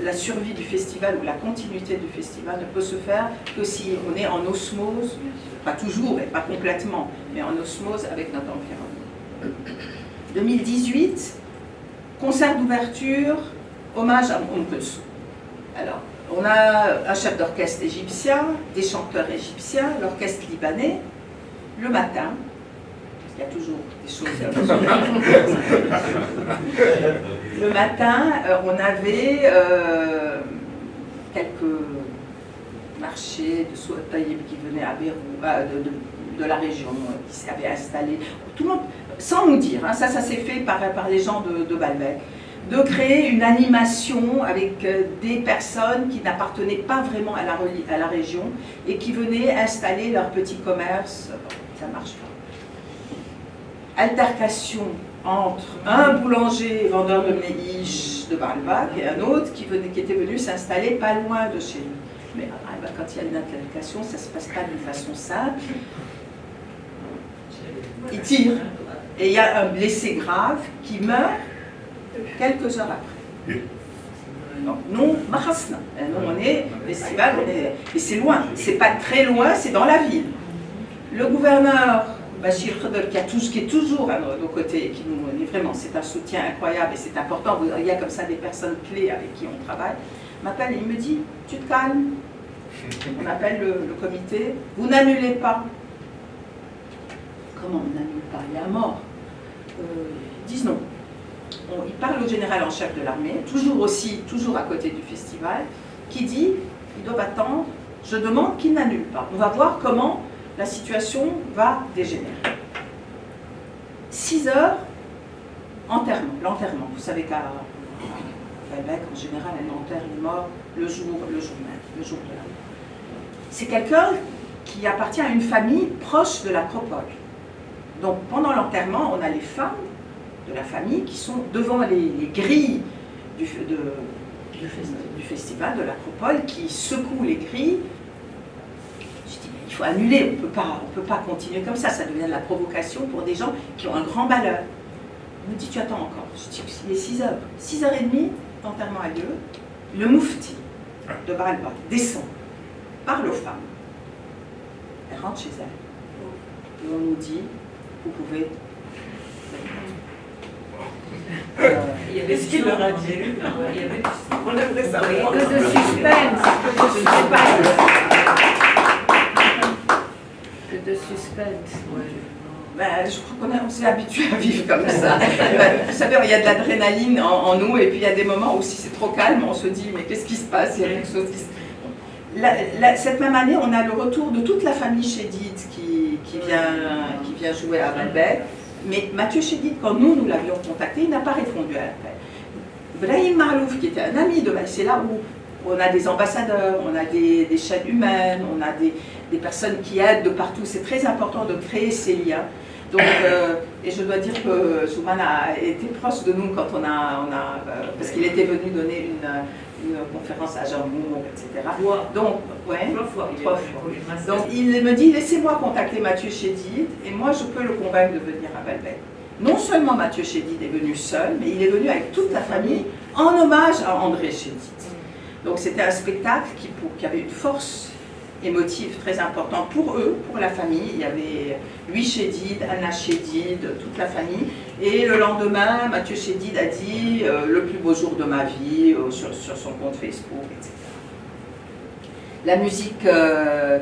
la survie du festival ou la continuité du festival ne peut se faire que si on est en osmose, pas toujours, mais pas complètement, mais en osmose avec notre environnement. 2018, concert d'ouverture, hommage à Umm Kulthum. Alors, on a un chef d'orchestre égyptien, des chanteurs égyptiens, l'orchestre libanais. Le matin, il y a toujours des choses. Le matin, on avait quelques marchés de Souad Taïb qui venaient à Beyrouth, de la région, qui s'avaient installé. Tout le monde, sans nous dire, hein, ça s'est fait par les gens de Baalbek, de créer une animation avec des personnes qui n'appartenaient pas vraiment à la région et qui venaient installer leur petit commerce. Bon, ça ne marche pas. Altercation entre un boulanger vendeur de mnéhiche de Baalbek et un autre qui était venu s'installer pas loin de chez lui. Mais quand il y a une altercation, ça ne se passe pas d'une façon simple. Il tire et il y a un blessé grave qui meurt quelques heures après. Donc, nous, Mahasna, nous on est festival, et c'est loin, c'est pas très loin, c'est dans la ville. Le gouverneur Bachir Khadr, qui est toujours à nos côtés, et qui nous vraiment, c'est un soutien incroyable et c'est important. Il y a comme ça des personnes clés avec qui on travaille. M'appelle et il me dit, tu te calmes. On appelle le comité, vous n'annulez pas. Comment on n'annule pas? Il est à mort. Ils disent non. Il parle au général en chef de l'armée, toujours à côté du festival, qui dit, ils doivent attendre, je demande qu'ils n'annulent pas. On va voir comment la situation va dégénérer. 6 heures, l'enterrement. Vous savez qu'à Baalbek, en général, elle enterre les morts le jour même, le jour de la mort. C'est quelqu'un qui appartient à une famille proche de l'acropole. Donc pendant l'enterrement, on a les femmes de la famille qui sont devant les grilles du festival de l'acropole, qui secouent les grilles. Je dis, mais il faut annuler, on peut pas continuer comme ça devient de la provocation pour des gens qui ont un grand malheur. Il me dit, tu attends encore. Je dis, il est 6 heures. 6h30, l'enterrement a lieu. Le moufti de Baalbek descend, parle aux femmes. Elle rentre chez elle. Et on nous dit, vous pouvez... Il y avait ce qu'il leur a dit. On aimerait savoir. Que de suspense. Que de suspense. Ben, je crois qu'on s'est habitué à vivre comme ça. Vous savez, il y a de l'adrénaline en nous, et puis il y a des moments où si c'est trop calme, on se dit, mais qu'est-ce qui se passe? Il y a quelque chose qui se... Cette même année, on a le retour de toute la famille Chédid qui vient jouer à Baalbek. Mais Mathieu Chédid, quand nous l'avions contacté, il n'a pas répondu à l'appel. Brahim Malouf, qui était un ami de Baalbek, c'est là où on a des ambassadeurs, on a des chaînes humaines, on a des personnes qui aident de partout. C'est très important de créer ces liens. Donc, et je dois dire que Jouman a été proche de nous quand parce qu'il était venu donner une conférence à Jambour, etc. Donc, ouais, 3 fois. 3 fois. Donc, il me dit, laissez-moi contacter Mathieu Chédid, et moi, je peux le convaincre de venir à Baalbek. Non seulement Mathieu Chédid est venu seul, mais il est venu avec toute la famille en hommage à André Chédid. Donc, c'était un spectacle qui avait une force émotive très importante pour eux, pour la famille. Il y avait lui Chédid, Anna Chédid, toute la famille. Et le lendemain, Mathieu Chédid a dit le plus beau jour de ma vie sur son compte Facebook, etc. La musique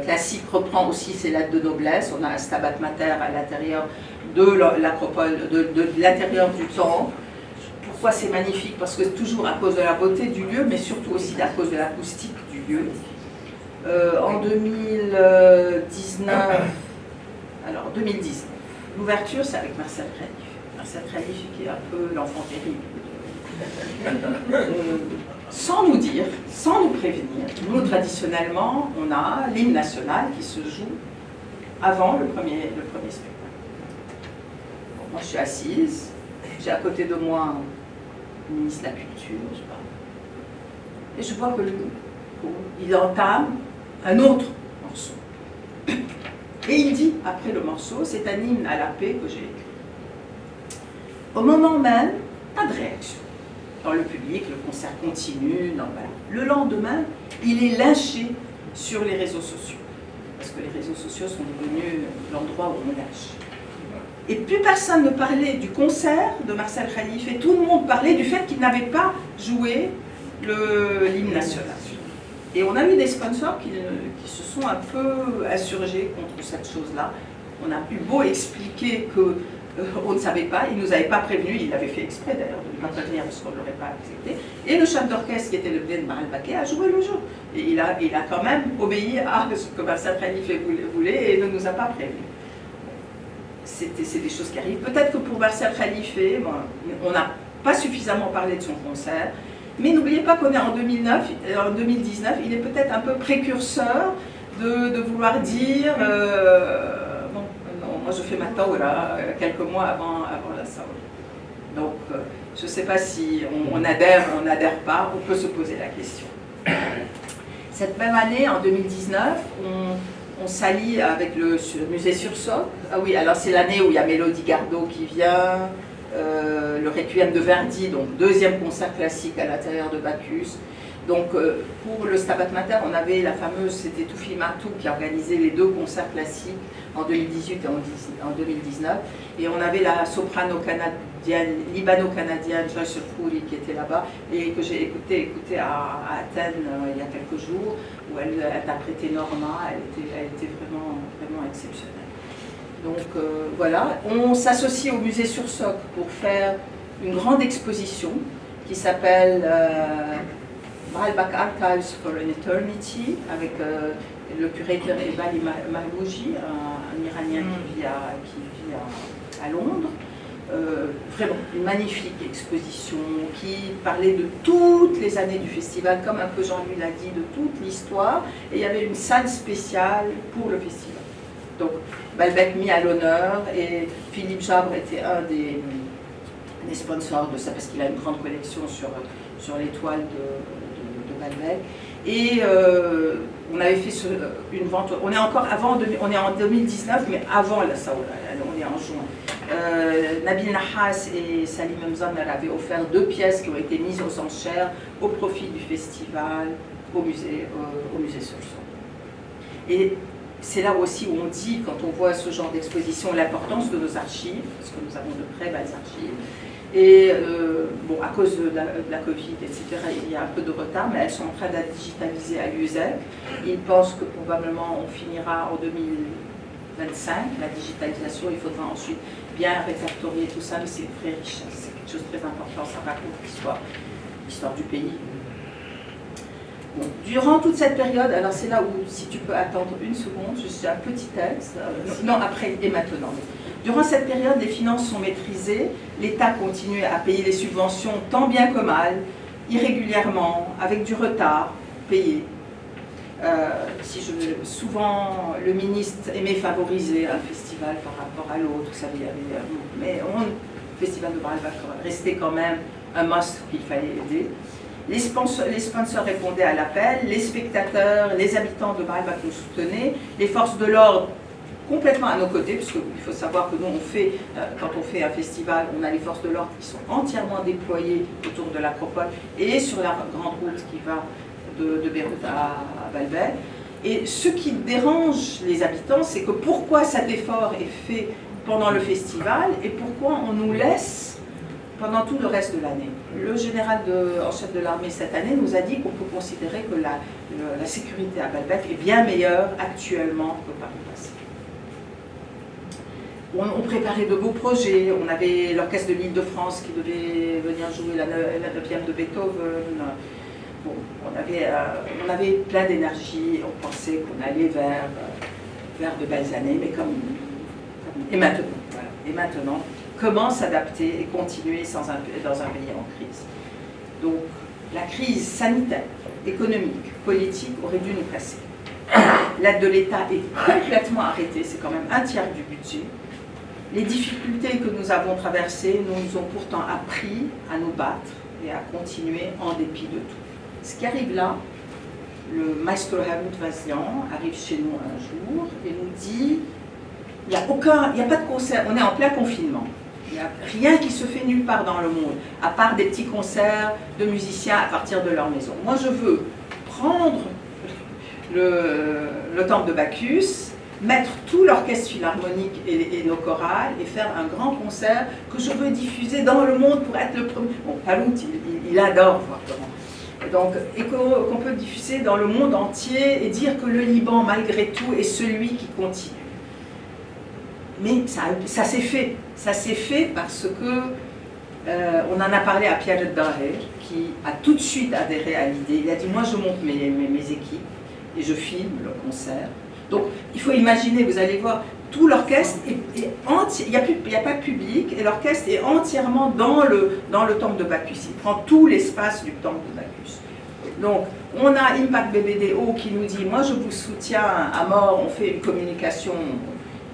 classique reprend aussi ses lettres de noblesse. On a un Stabat Mater à l'intérieur de l'acropole, de l'intérieur du temple. Pourquoi c'est magnifique? Parce que toujours à cause de la beauté du lieu, mais surtout aussi à cause de l'acoustique du lieu. En 2019, l'ouverture c'est avec Marcel Khalif. Marcel Khalif qui est un peu l'enfant terrible. Sans nous dire, sans nous prévenir, nous traditionnellement, on a l'hymne national qui se joue avant le premier spectacle. Bon, moi je suis assise, j'ai à côté de moi le ministre de la Culture, je sais pas, et je vois que il entame un autre morceau. Et il dit, après le morceau, c'est un hymne à la paix que j'ai écrit. Au moment même, pas de réaction. Dans le public, le concert continue, normal. Le lendemain, il est lynché sur les réseaux sociaux. Parce que les réseaux sociaux sont devenus l'endroit où on lâche. Et plus personne ne parlait du concert de Marcel Khalif, et tout le monde parlait du fait qu'il n'avait pas joué l'hymne national. Et on a eu des sponsors qui se sont un peu insurgés contre cette chose-là. On a eu beau expliquer qu'on ne savait pas, il ne nous avait pas prévenu, il avait fait exprès d'ailleurs de ne pas prévenir parce qu'on ne l'aurait pas accepté. Et le chef d'orchestre qui était le Blen Baalbek a joué le jeu. Et il a quand même obéi à ce que Marcel Khalif voulait et ne nous a pas prévenu. C'est des choses qui arrivent. Peut-être que pour Marcel Khalif, on n'a pas suffisamment parlé de son concert. Mais n'oubliez pas qu'on est en 2019, il est peut-être un peu précurseur de vouloir dire bon, non, moi je fais ma taoura quelques mois avant la saoura. Donc je ne sais pas si on adhère ou on n'adhère pas, on peut se poser la question. Cette même année, en 2019, on s'allie avec le musée Sursock. Ah oui, alors c'est l'année où il y a Mélodie Gardot qui vient. Le Requiem de Verdi, donc deuxième concert classique à l'intérieur de Bacchus. Donc pour le Stabat Mater, on avait la fameuse, c'était Toufi Matou qui organisait les deux concerts classiques en 2018 et en 2019. Et on avait la soprano libano-canadienne Joyce Khoury qui était là-bas et que j'ai écouté à Athènes il y a quelques jours, où elle interprétait Norma. Elle était vraiment exceptionnelle. Donc voilà, on s'associe au musée Sursock pour faire une grande exposition qui s'appelle Baalbek Archives for an Eternity, avec le curateur Ebali Mahmouji, un Iranien qui vit à Londres. Vraiment une magnifique exposition qui parlait de toutes les années du festival, comme un peu Jean-Louis l'a dit, de toute l'histoire, et il y avait une salle spéciale pour le festival. Donc Baalbek mis à l'honneur, et Philippe Jabre était un des sponsors de ça parce qu'il a une grande collection sur les toiles de Baalbek. Et on avait fait une vente, on est encore avant, on est en 2019, mais avant la Saoura, on est en juin. Nabil Nahas et Salim Mzammer avaient offert 2 pièces qui ont été mises aux enchères au profit du festival au musée Sursock. Et c'est là aussi où on dit, quand on voit ce genre d'exposition, l'importance de nos archives, parce que nous avons de très belles archives. Et bon, à cause de la Covid, etc., il y a un peu de retard, mais elles sont en train d'être digitalisées à l'USEC. Ils pensent que probablement on finira en 2025, la digitalisation. Il faudra ensuite bien répertorier tout ça, mais c'est une vraie richesse, c'est quelque chose de très important, ça raconte l'histoire du pays. Bon, durant toute cette période, alors c'est là où, si tu peux attendre une seconde, juste un petit texte, non, après et maintenant. Durant cette période, les finances sont maîtrisées, l'État continue à payer les subventions tant bien que mal, irrégulièrement, avec du retard payé. Souvent, le ministre aimait favoriser un festival par rapport à l'autre, vous savez, mais le festival de Baalbek restait quand même un must qu'il fallait aider. Les sponsors répondaient à l'appel, les spectateurs, les habitants de Baalbek nous soutenaient, les forces de l'ordre complètement à nos côtés, parce qu'il faut savoir que nous, quand on fait un festival, on a les forces de l'ordre qui sont entièrement déployées autour de l'acropole et sur la grande route qui va de Beyrouth à Baalbek. Et ce qui dérange les habitants, c'est que pourquoi cet effort est fait pendant le festival et pourquoi on nous laisse pendant tout le reste de l'année. Le général en chef de l'armée cette année nous a dit qu'on peut considérer que la sécurité à Baalbek est bien meilleure actuellement que par le passé. On préparait de beaux projets, on avait l'orchestre de l'Île-de-France qui devait venir jouer la 9e de Beethoven. Bon, on avait plein d'énergie, on pensait qu'on allait vers de belles années, mais et maintenant, voilà. Et maintenant, comment s'adapter et continuer dans un pays en crise. Donc, la crise sanitaire, économique, politique aurait dû nous presser. L'aide de l'État est complètement arrêtée, c'est quand même un tiers du budget. Les difficultés que nous avons traversées nous ont pourtant appris à nous battre et à continuer en dépit de tout. Ce qui arrive là, le maestro Harout Vazian arrive chez nous un jour et nous dit il n'y a pas de concert, on est en plein confinement. Il n'y a rien qui se fait nulle part dans le monde, à part des petits concerts de musiciens à partir de leur maison. Moi, je veux prendre le temple de Bacchus, mettre tout l'orchestre philharmonique et nos chorales et faire un grand concert que je veux diffuser dans le monde pour être le premier. Bon, Harout, il adore voir comment. Donc, et qu'on peut diffuser dans le monde entier et dire que le Liban, malgré tout, est celui qui continue. Mais ça s'est fait. Ça s'est fait parce que on en a parlé à Pierre Daher, qui a tout de suite adhéré à l'idée. Il a dit, moi je monte mes équipes et je filme le concert. Donc il faut imaginer, vous allez voir, tout l'orchestre est entier, il n'y a pas de public, et l'orchestre est entièrement dans le temple de Bacchus. Il prend tout l'espace du temple de Bacchus. Donc, on a Impact BBDO qui nous dit, moi je vous soutiens à mort, on fait une communication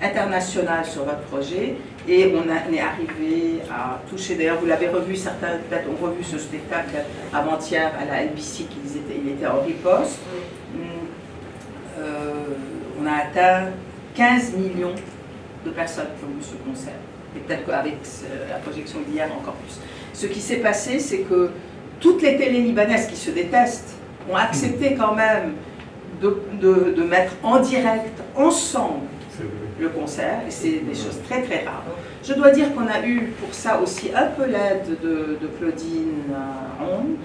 internationale sur votre projet, et on est arrivé à toucher, d'ailleurs vous l'avez revu, certains peut-être ont revu ce spectacle avant-hier à la NBC, il était en riposte. On a atteint 15 millions de personnes qui ont vu ce concert. Et peut-être qu'avec la projection d'hier, encore plus. Ce qui s'est passé, c'est que toutes les télés libanaises qui se détestent ont accepté quand même de mettre en direct, ensemble, le concert. Et c'est des choses très très rares. Je dois dire qu'on a eu pour ça aussi un peu l'aide de Claudine Hong,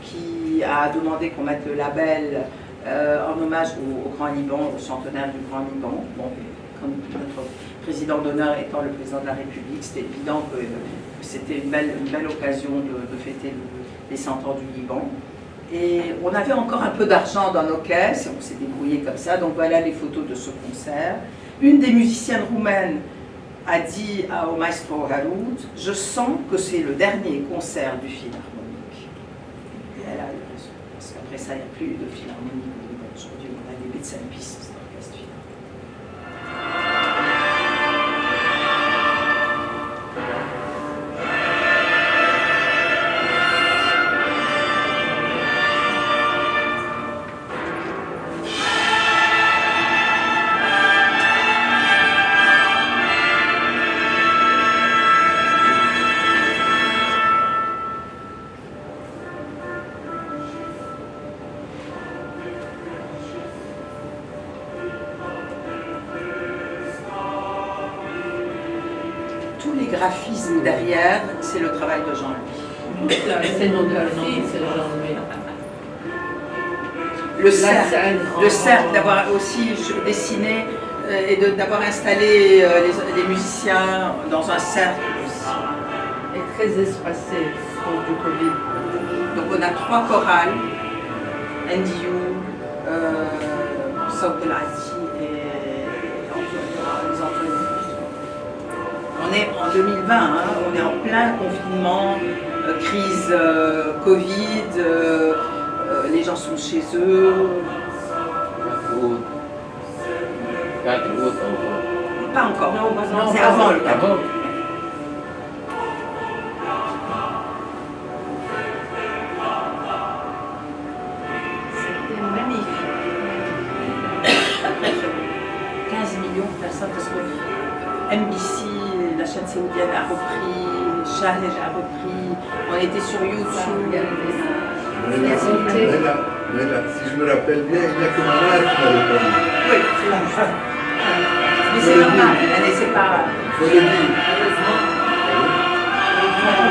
qui a demandé qu'on mette le label en hommage au Grand Liban, au centenaire du Grand Liban. Bon, comme notre président d'honneur étant le président de la République, c'était évident que c'était une belle occasion de fêter les 100 ans du Liban. Et on avait encore un peu d'argent dans nos caisses, et on s'est débrouillé comme ça. Donc voilà les photos de ce concert. Une des musiciennes roumaines a dit au maestro Harout, je sens que c'est le dernier concert du philharmonique. Et elle a eu raison, parce qu'après ça, il n'y a plus de philharmonique. Aujourd'hui, on a des bits and pieces d'orchestre philharmonique. Tous les graphismes derrière, c'est le travail de Jean-Louis. C'est le nom de la fille, c'est le Jean-Louis. Le cercle, d'avoir aussi dessiné et d'avoir installé les musiciens dans un cercle aussi. Et très espacé à cause du Covid. Donc on a 3 chorales, NDU, South Lati et les Anthony. On est en 2020, hein, on est en plein confinement, crise Covid, les gens sont chez eux. août. 4 août encore. Pas encore. Non, C'est avant le 4 Avant. août. C'était magnifique. 15 millions de personnes, parce que NBC, la chaîne saoudienne a repris, Shahej a repris, on était sur YouTube. Mais là, si je me rappelle bien, il n'y a que Manar qui n'avait pas vu. Oui, c'est ça. Mais c'est normal, c'est pas. Il faut le dire.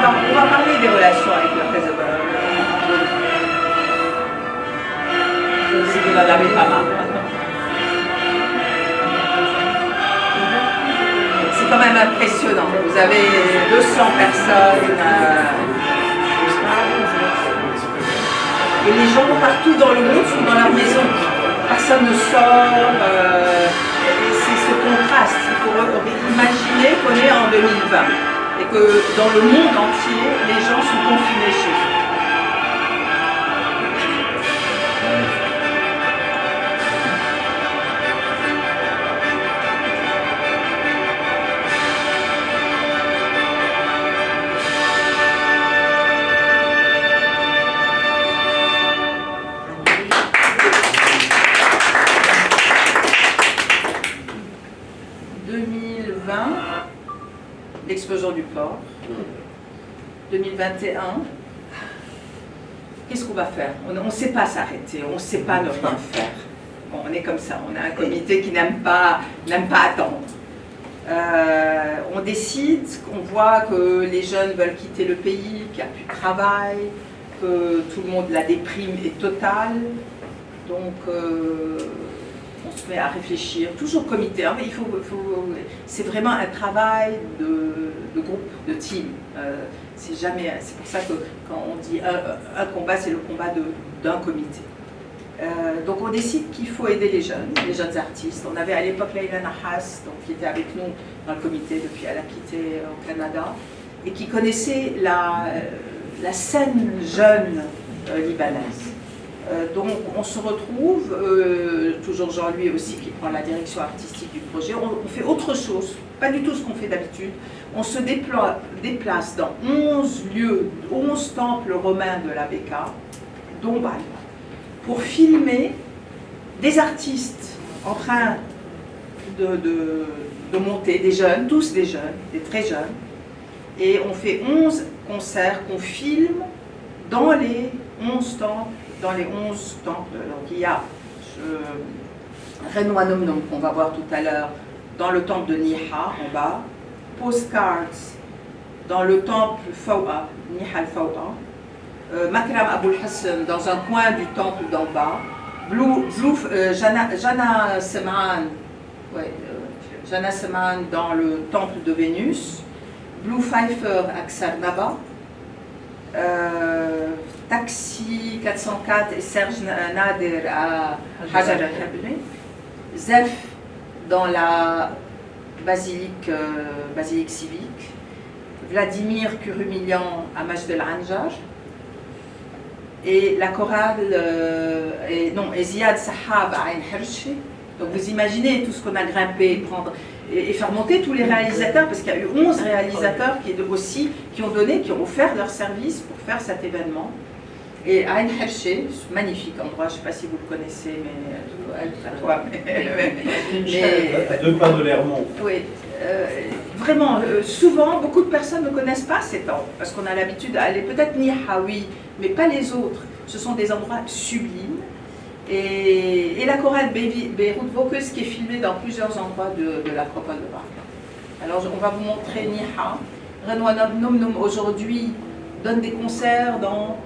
On va parler des relations avec le président. Si vous n'en avez pas marre. C'est quand même impressionnant. Vous avez 200 personnes. Et les gens partout dans le monde sont dans leur maison. Personne ne sort. Et c'est ce contraste. Il faut imaginer qu'on est en 2020 et que dans le monde entier, les gens sont confinés chez eux. L'explosion du port. 2021, qu'est-ce qu'on va faire? On ne sait pas s'arrêter, on ne sait pas ne rien faire. Bon, on est comme ça, on a un comité qui n'aime pas attendre. On décide, on voit que les jeunes veulent quitter le pays, qu'il n'y a plus de travail, que tout le monde, la déprime est totale. Donc, on se met à réfléchir, toujours comité, hein, mais c'est vraiment un travail de groupe, de team. C'est pour ça que quand on dit un combat, c'est le combat d'un comité. Donc on décide qu'il faut aider les jeunes artistes. On avait à l'époque Leïla Nahas, donc, qui était avec nous dans le comité depuis elle a quitté au Canada, et qui connaissait la scène jeune libanaise. Donc on se retrouve, toujours Jean-Louis aussi qui prend la direction artistique du projet, on fait autre chose, pas du tout ce qu'on fait d'habitude. On se déplace dans 11 lieux, 11 temples romains de la Beka, dont Bâle, pour filmer des artistes en train de monter, des jeunes, tous des jeunes, des très jeunes, et on fait 11 concerts qu'on filme dans les 11 temples. Dans les 11 temples, donc il y a Renoir Nom Nom qu'on va voir tout à l'heure dans le temple de Niha en bas, Postcards dans le temple Fawa, Niha al-Fawa, Makram Abul Hassan dans un coin du temple d'en bas, Jana Seman, Jana Seman dans le temple de Vénus, Blue Pfeiffer à Xarnaba, Taxi 404 et Serge Nader à Hajar al-Habri, Zef dans la basilique civique, Vladimir Kurumilian à Majd el-Anjar, et la chorale, et Ziad Sahab à Ain Hershi. Donc vous imaginez tout ce qu'on a grimpé, prendre et faire monter tous les réalisateurs, parce qu'il y a eu 11 réalisateurs qui ont offert leur service pour faire cet événement. Et Ain Hershi, magnifique endroit, je ne sais pas si vous le connaissez, mais à toi. À 2 pas de Lermont. Oui, vraiment, souvent, beaucoup de personnes ne connaissent pas ces temples, parce qu'on a l'habitude d'aller peut-être Niha, oui, mais pas les autres. Ce sont des endroits sublimes. Et la chorale Beyrouth Vaucluse qui est filmée dans plusieurs endroits de l'acropole de Barca. Alors on va vous montrer Niha. Renoir Nom Nom aujourd'hui donne des concerts dans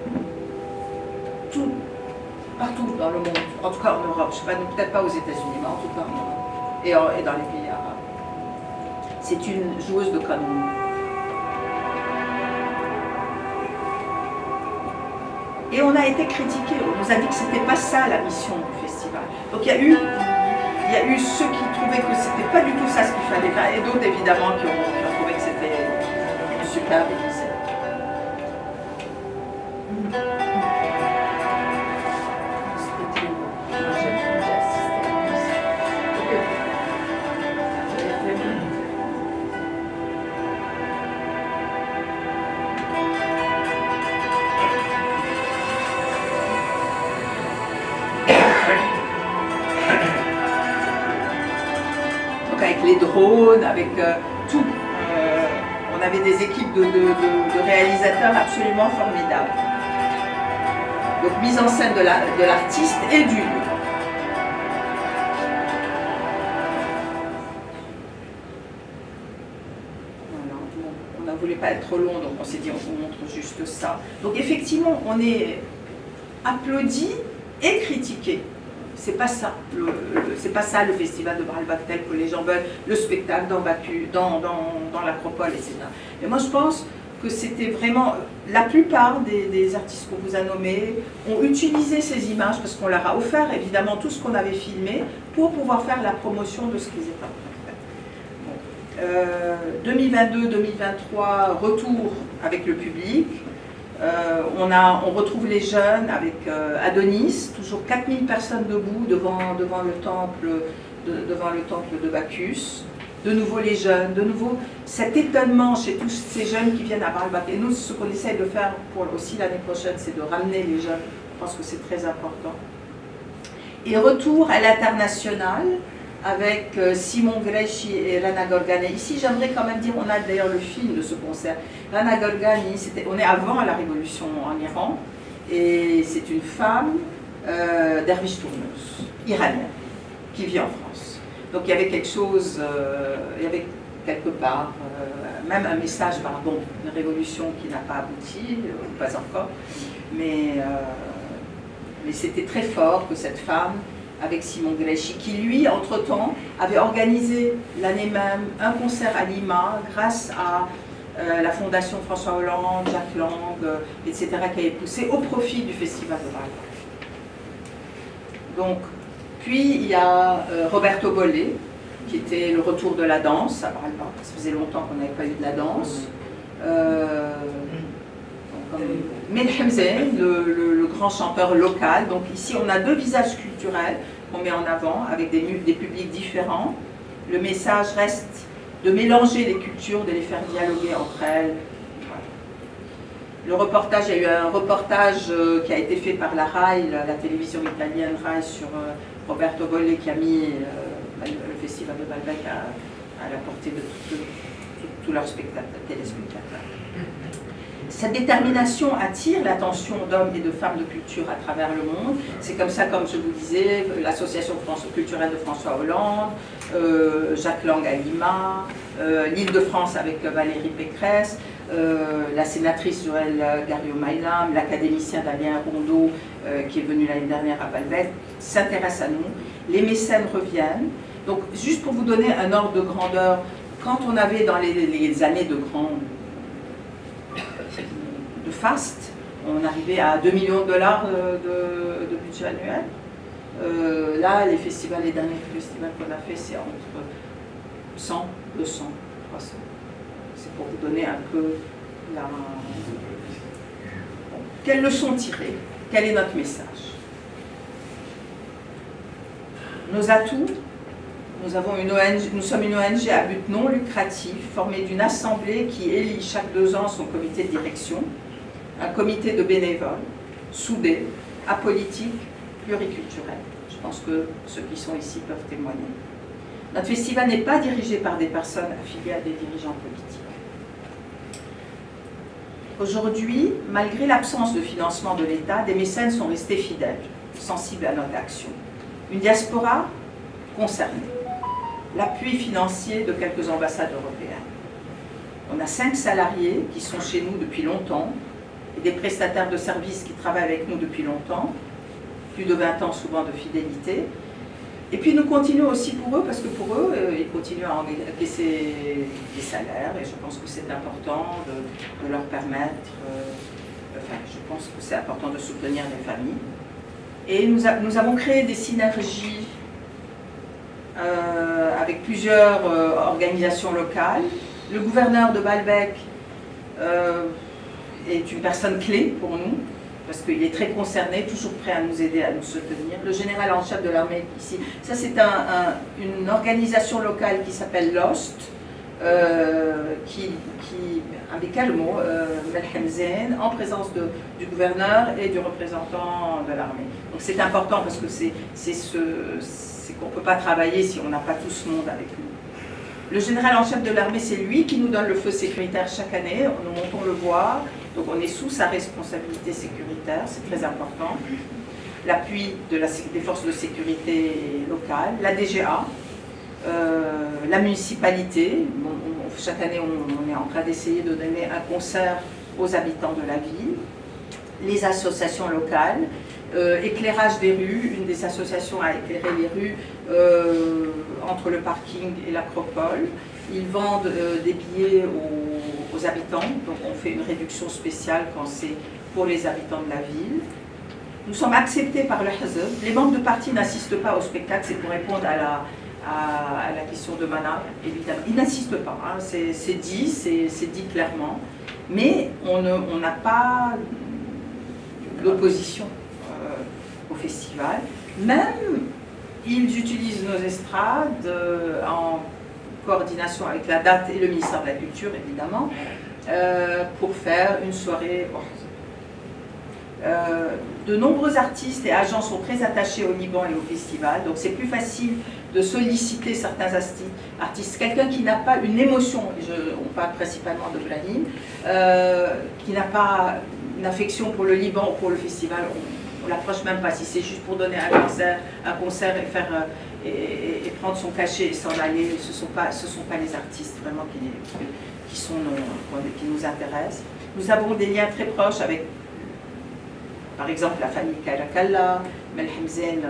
partout dans le monde, en tout cas en Europe, je ne sais pas, peut-être pas aux États-Unis, mais en tout cas en Europe et dans les pays arabes. C'est une joueuse de qanun. Et on a été critiqués, on nous a dit que ce n'était pas ça la mission du festival. Donc il y a eu ceux qui trouvaient que ce n'était pas du tout ça ce qu'il fallait faire, et d'autres évidemment qui ont trouvé que c'était superbe et qui drones, avec tout. On avait des équipes de réalisateurs absolument formidables. Donc mise en scène de l'artiste et du lieu. On ne voulait pas être trop long, donc on s'est dit on vous montre juste ça. Donc effectivement, on est applaudi et critiqué. C'est pas ça, c'est pas ça le festival de Baalbek tel que les gens veulent, le spectacle dans Baku, dans l'Acropole, etc. Et moi je pense que c'était vraiment, la plupart des artistes qu'on vous a nommés ont utilisé ces images parce qu'on leur a offert évidemment tout ce qu'on avait filmé pour pouvoir faire la promotion de ce qu'ils étaient en train de faire. 2022-2023, retour avec le public. On retrouve les jeunes avec Adonis, toujours 4000 personnes debout devant le temple de Bacchus. De nouveau les jeunes, de nouveau cet étonnement chez tous ces jeunes qui viennent à Baalbek. Et nous, ce qu'on essaie de faire pour aussi l'année prochaine, c'est de ramener les jeunes. Je pense que c'est très important. Et retour à l'international avec Simon Gresci et Rana Gorgani. Ici, j'aimerais quand même dire, on a d'ailleurs le film de ce concert. Rana Gorgani, on est avant la révolution en Iran, et c'est une femme derviche tourneuse, iranienne, qui vit en France. Donc il y avait quelque chose, il y avait quelque part, même un message, pardon, une révolution qui n'a pas abouti, pas encore, mais c'était très fort que cette femme, avec Simon Gresci, qui lui, entre-temps, avait organisé l'année même un concert à Lima grâce à la Fondation François Hollande, Jacques Lang, etc., qui avait poussé au profit du Festival de Baalbek. Donc, puis il y a Roberto Bolle, qui était le retour de la danse à Baalbek. Ça faisait longtemps qu'on n'avait pas eu de la danse. Melhem Zain, le grand chanteur local. Donc ici, on a deux visages culturels qu'on met en avant avec des publics différents. Le message reste de mélanger les cultures, de les faire dialoguer entre elles. Voilà. Le reportage, il y a eu un reportage qui a été fait par la RAI, la télévision italienne RAI, sur Roberto Bolle, qui a mis le festival de Baalbek à la portée de tous leurs téléspectateurs. Sa détermination attire l'attention d'hommes et de femmes de culture à travers le monde. C'est comme ça, comme je vous disais, l'association culturelle de François Hollande, Jacques Lang à Lima, l'Île-de-France avec Valérie Pécresse, la sénatrice Joëlle Garriaud-Maylam, l'académicien Damien Rondeau, qui est venu l'année dernière à Baalbek, s'intéresse à nous. Les mécènes reviennent. Donc, juste pour vous donner un ordre de grandeur, quand on avait dans les années de FAST, on arrivait à 2 millions de dollars de budget annuel. Là, les derniers festivals qu'on a fait, c'est entre 100, 200, 300. C'est pour vous donner un peu la... Bon. Quelle leçon tirer? Quel est notre message? Nos atouts, nous sommes une ONG à but non lucratif, formée d'une assemblée qui élit chaque 2 ans son comité de direction, un comité de bénévoles, soudés, apolitiques, pluriculturels. Je pense que ceux qui sont ici peuvent témoigner. Notre festival n'est pas dirigé par des personnes affiliées à des dirigeants politiques. Aujourd'hui, malgré l'absence de financement de l'État, des mécènes sont restés fidèles, sensibles à notre action. Une diaspora concernée. L'appui financier de quelques ambassades européennes. On a 5 salariés qui sont chez nous depuis longtemps et des prestataires de services qui travaillent avec nous depuis longtemps, plus de 20 ans souvent de fidélité. Et puis nous continuons aussi pour eux, parce que pour eux, ils continuent à encaisser des salaires, et je pense que c'est important de leur permettre, je pense que c'est important de soutenir les familles. Et nous avons créé des synergies avec plusieurs organisations locales. Le gouverneur de Baalbek est une personne clé pour nous, parce qu'il est très concerné, toujours prêt à nous aider, à nous soutenir. Le général en chef de l'armée ici, ça c'est une organisation locale qui s'appelle LOST, avec le mot Melhem Zain, en présence du gouverneur et du représentant de l'armée. Donc c'est important parce que c'est qu'on ne peut pas travailler si on n'a pas tout ce monde avec nous. Le général en chef de l'armée, c'est lui qui nous donne le feu sécuritaire chaque année. Nous montons le bois, donc on est sous sa responsabilité sécuritaire, c'est très important. L'appui des forces de sécurité locales, la DGA, la municipalité. Chaque année, on est en train d'essayer de donner un concert aux habitants de la ville. Les associations locales, éclairage des rues. Une des associations a éclairé les rues entre le parking et l'acropole. Ils vendent des billets aux habitants, donc on fait une réduction spéciale quand c'est pour les habitants de la ville. Nous sommes acceptés par le Hizb. Les membres de parti n'assistent pas au spectacle, c'est pour répondre à la question de Mana, évidemment. Ils n'assistent pas, hein. C'est dit clairement, mais on n'a pas d'opposition au festival. Même, ils utilisent nos estrades en coordination avec la date et le ministère de la Culture, évidemment, pour faire une soirée. De nombreux artistes et agents sont très attachés au Liban et au festival, donc c'est plus facile de solliciter certains artistes. Quelqu'un qui n'a pas une émotion, on parle principalement de Brahim, qui n'a pas une affection pour le Liban ou pour le festival, on ne l'approche même pas. Si c'est juste pour donner un concert et faire et prendre son cachet et s'en aller, ce ne sont pas les artistes vraiment qui nous intéressent. Nous avons des liens très proches avec, par exemple, la famille Karakalla. Mel Hamzen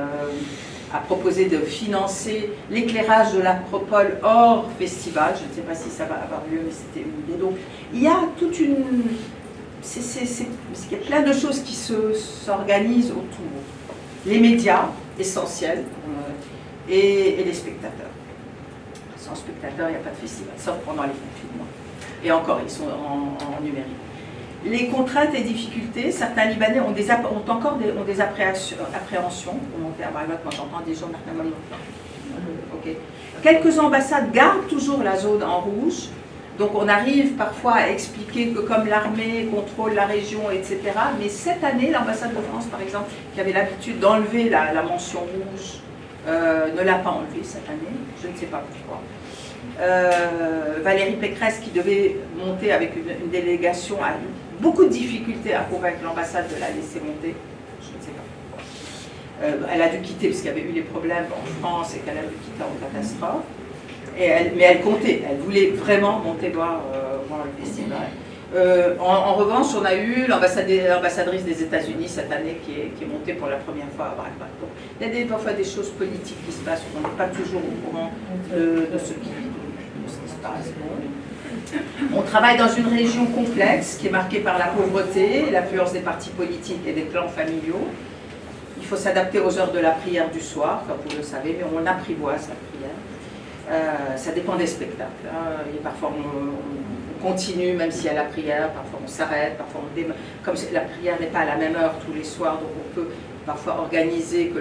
a proposé de financer l'éclairage de l'acropole hors festival. Je ne sais pas si ça va avoir lieu, mais c'était une idée. Donc, il y a toute une... il y a plein de choses qui s'organisent autour. Les médias, essentiels, et les spectateurs. Sans spectateurs, il n'y a pas de festival, sauf pendant les confinements. Et encore, ils sont en numérique. Les contraintes et difficultés, certains Libanais ont encore des appréhensions pour monter à Bayreuth. Moi j'entends des gens maintenant. Okay. Quelques ambassades gardent toujours la zone en rouge, donc on arrive parfois à expliquer que comme l'armée contrôle la région, etc. Mais cette année, l'ambassade de France, par exemple, qui avait l'habitude d'enlever la mention rouge, ne l'a pas enlevée cette année, je ne sais pas pourquoi. Valérie Pécresse, qui devait monter avec une délégation, a eu beaucoup de difficultés à convaincre l'ambassade de la laisser monter. Je ne sais pas pourquoi. Elle a dû quitter parce qu'il y avait eu les problèmes en France et qu'elle a dû quitter en catastrophe. Mais elle comptait, elle voulait vraiment monter voir le festival. En revanche, on a eu l'ambassadrice des États-Unis cette année qui est montée pour la première fois à Bayreuth. Donc, il y a parfois des choses politiques qui se passent, on n'est pas toujours au courant de ce qui se passe. On travaille dans une région complexe qui est marquée par la pauvreté, l'influence des partis politiques et des clans familiaux. Il faut s'adapter aux heures de la prière du soir, comme vous le savez, mais on apprivoise la prière. Ça dépend des spectacles. Hein. Et parfois on continue même s'il y a la prière, parfois on s'arrête, parfois on démarre. Comme la prière n'est pas à la même heure tous les soirs, donc on peut parfois organiser que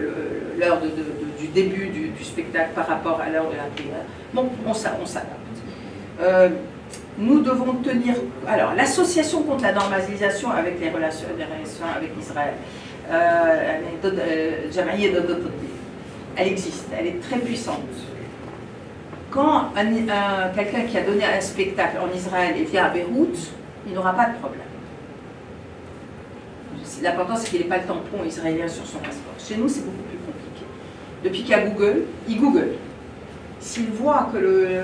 l'heure du début du spectacle par rapport à l'heure de la prière. Bon, on s'adapte. Nous devons tenir... Alors, l'association contre la normalisation avec les relations avec Israël, elle existe, elle est très puissante. Quand quelqu'un qui a donné un spectacle en Israël et vient à Beyrouth, il n'aura pas de problème. L'important, c'est qu'il n'ait pas le tampon israélien sur son passeport. Chez nous, c'est beaucoup plus compliqué. Depuis qu'il y a Google, il Google. S'il voit que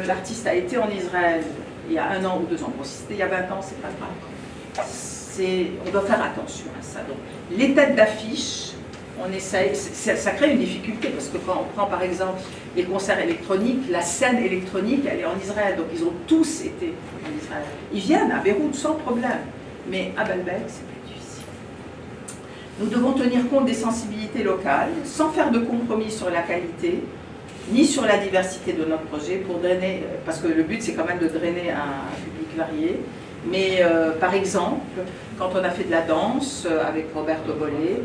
l'artiste a été en Israël il y a 1 an ou 2 ans, bon, si c'était il y a 20 ans, c'est pas grave. On doit faire attention à ça. Donc, les têtes d'affiche, on essaye, ça crée une difficulté, parce que quand on prend par exemple les concerts électroniques, la scène électronique, elle est en Israël, donc ils ont tous été en Israël. Ils viennent à Beyrouth sans problème, mais à Baalbek, c'est plus difficile. Nous devons tenir compte des sensibilités locales, sans faire de compromis sur la qualité, ni sur la diversité de notre projet, pour drainer, parce que le but c'est quand même de drainer un public varié. Mais par exemple, quand on a fait de la danse avec Roberto Bollé,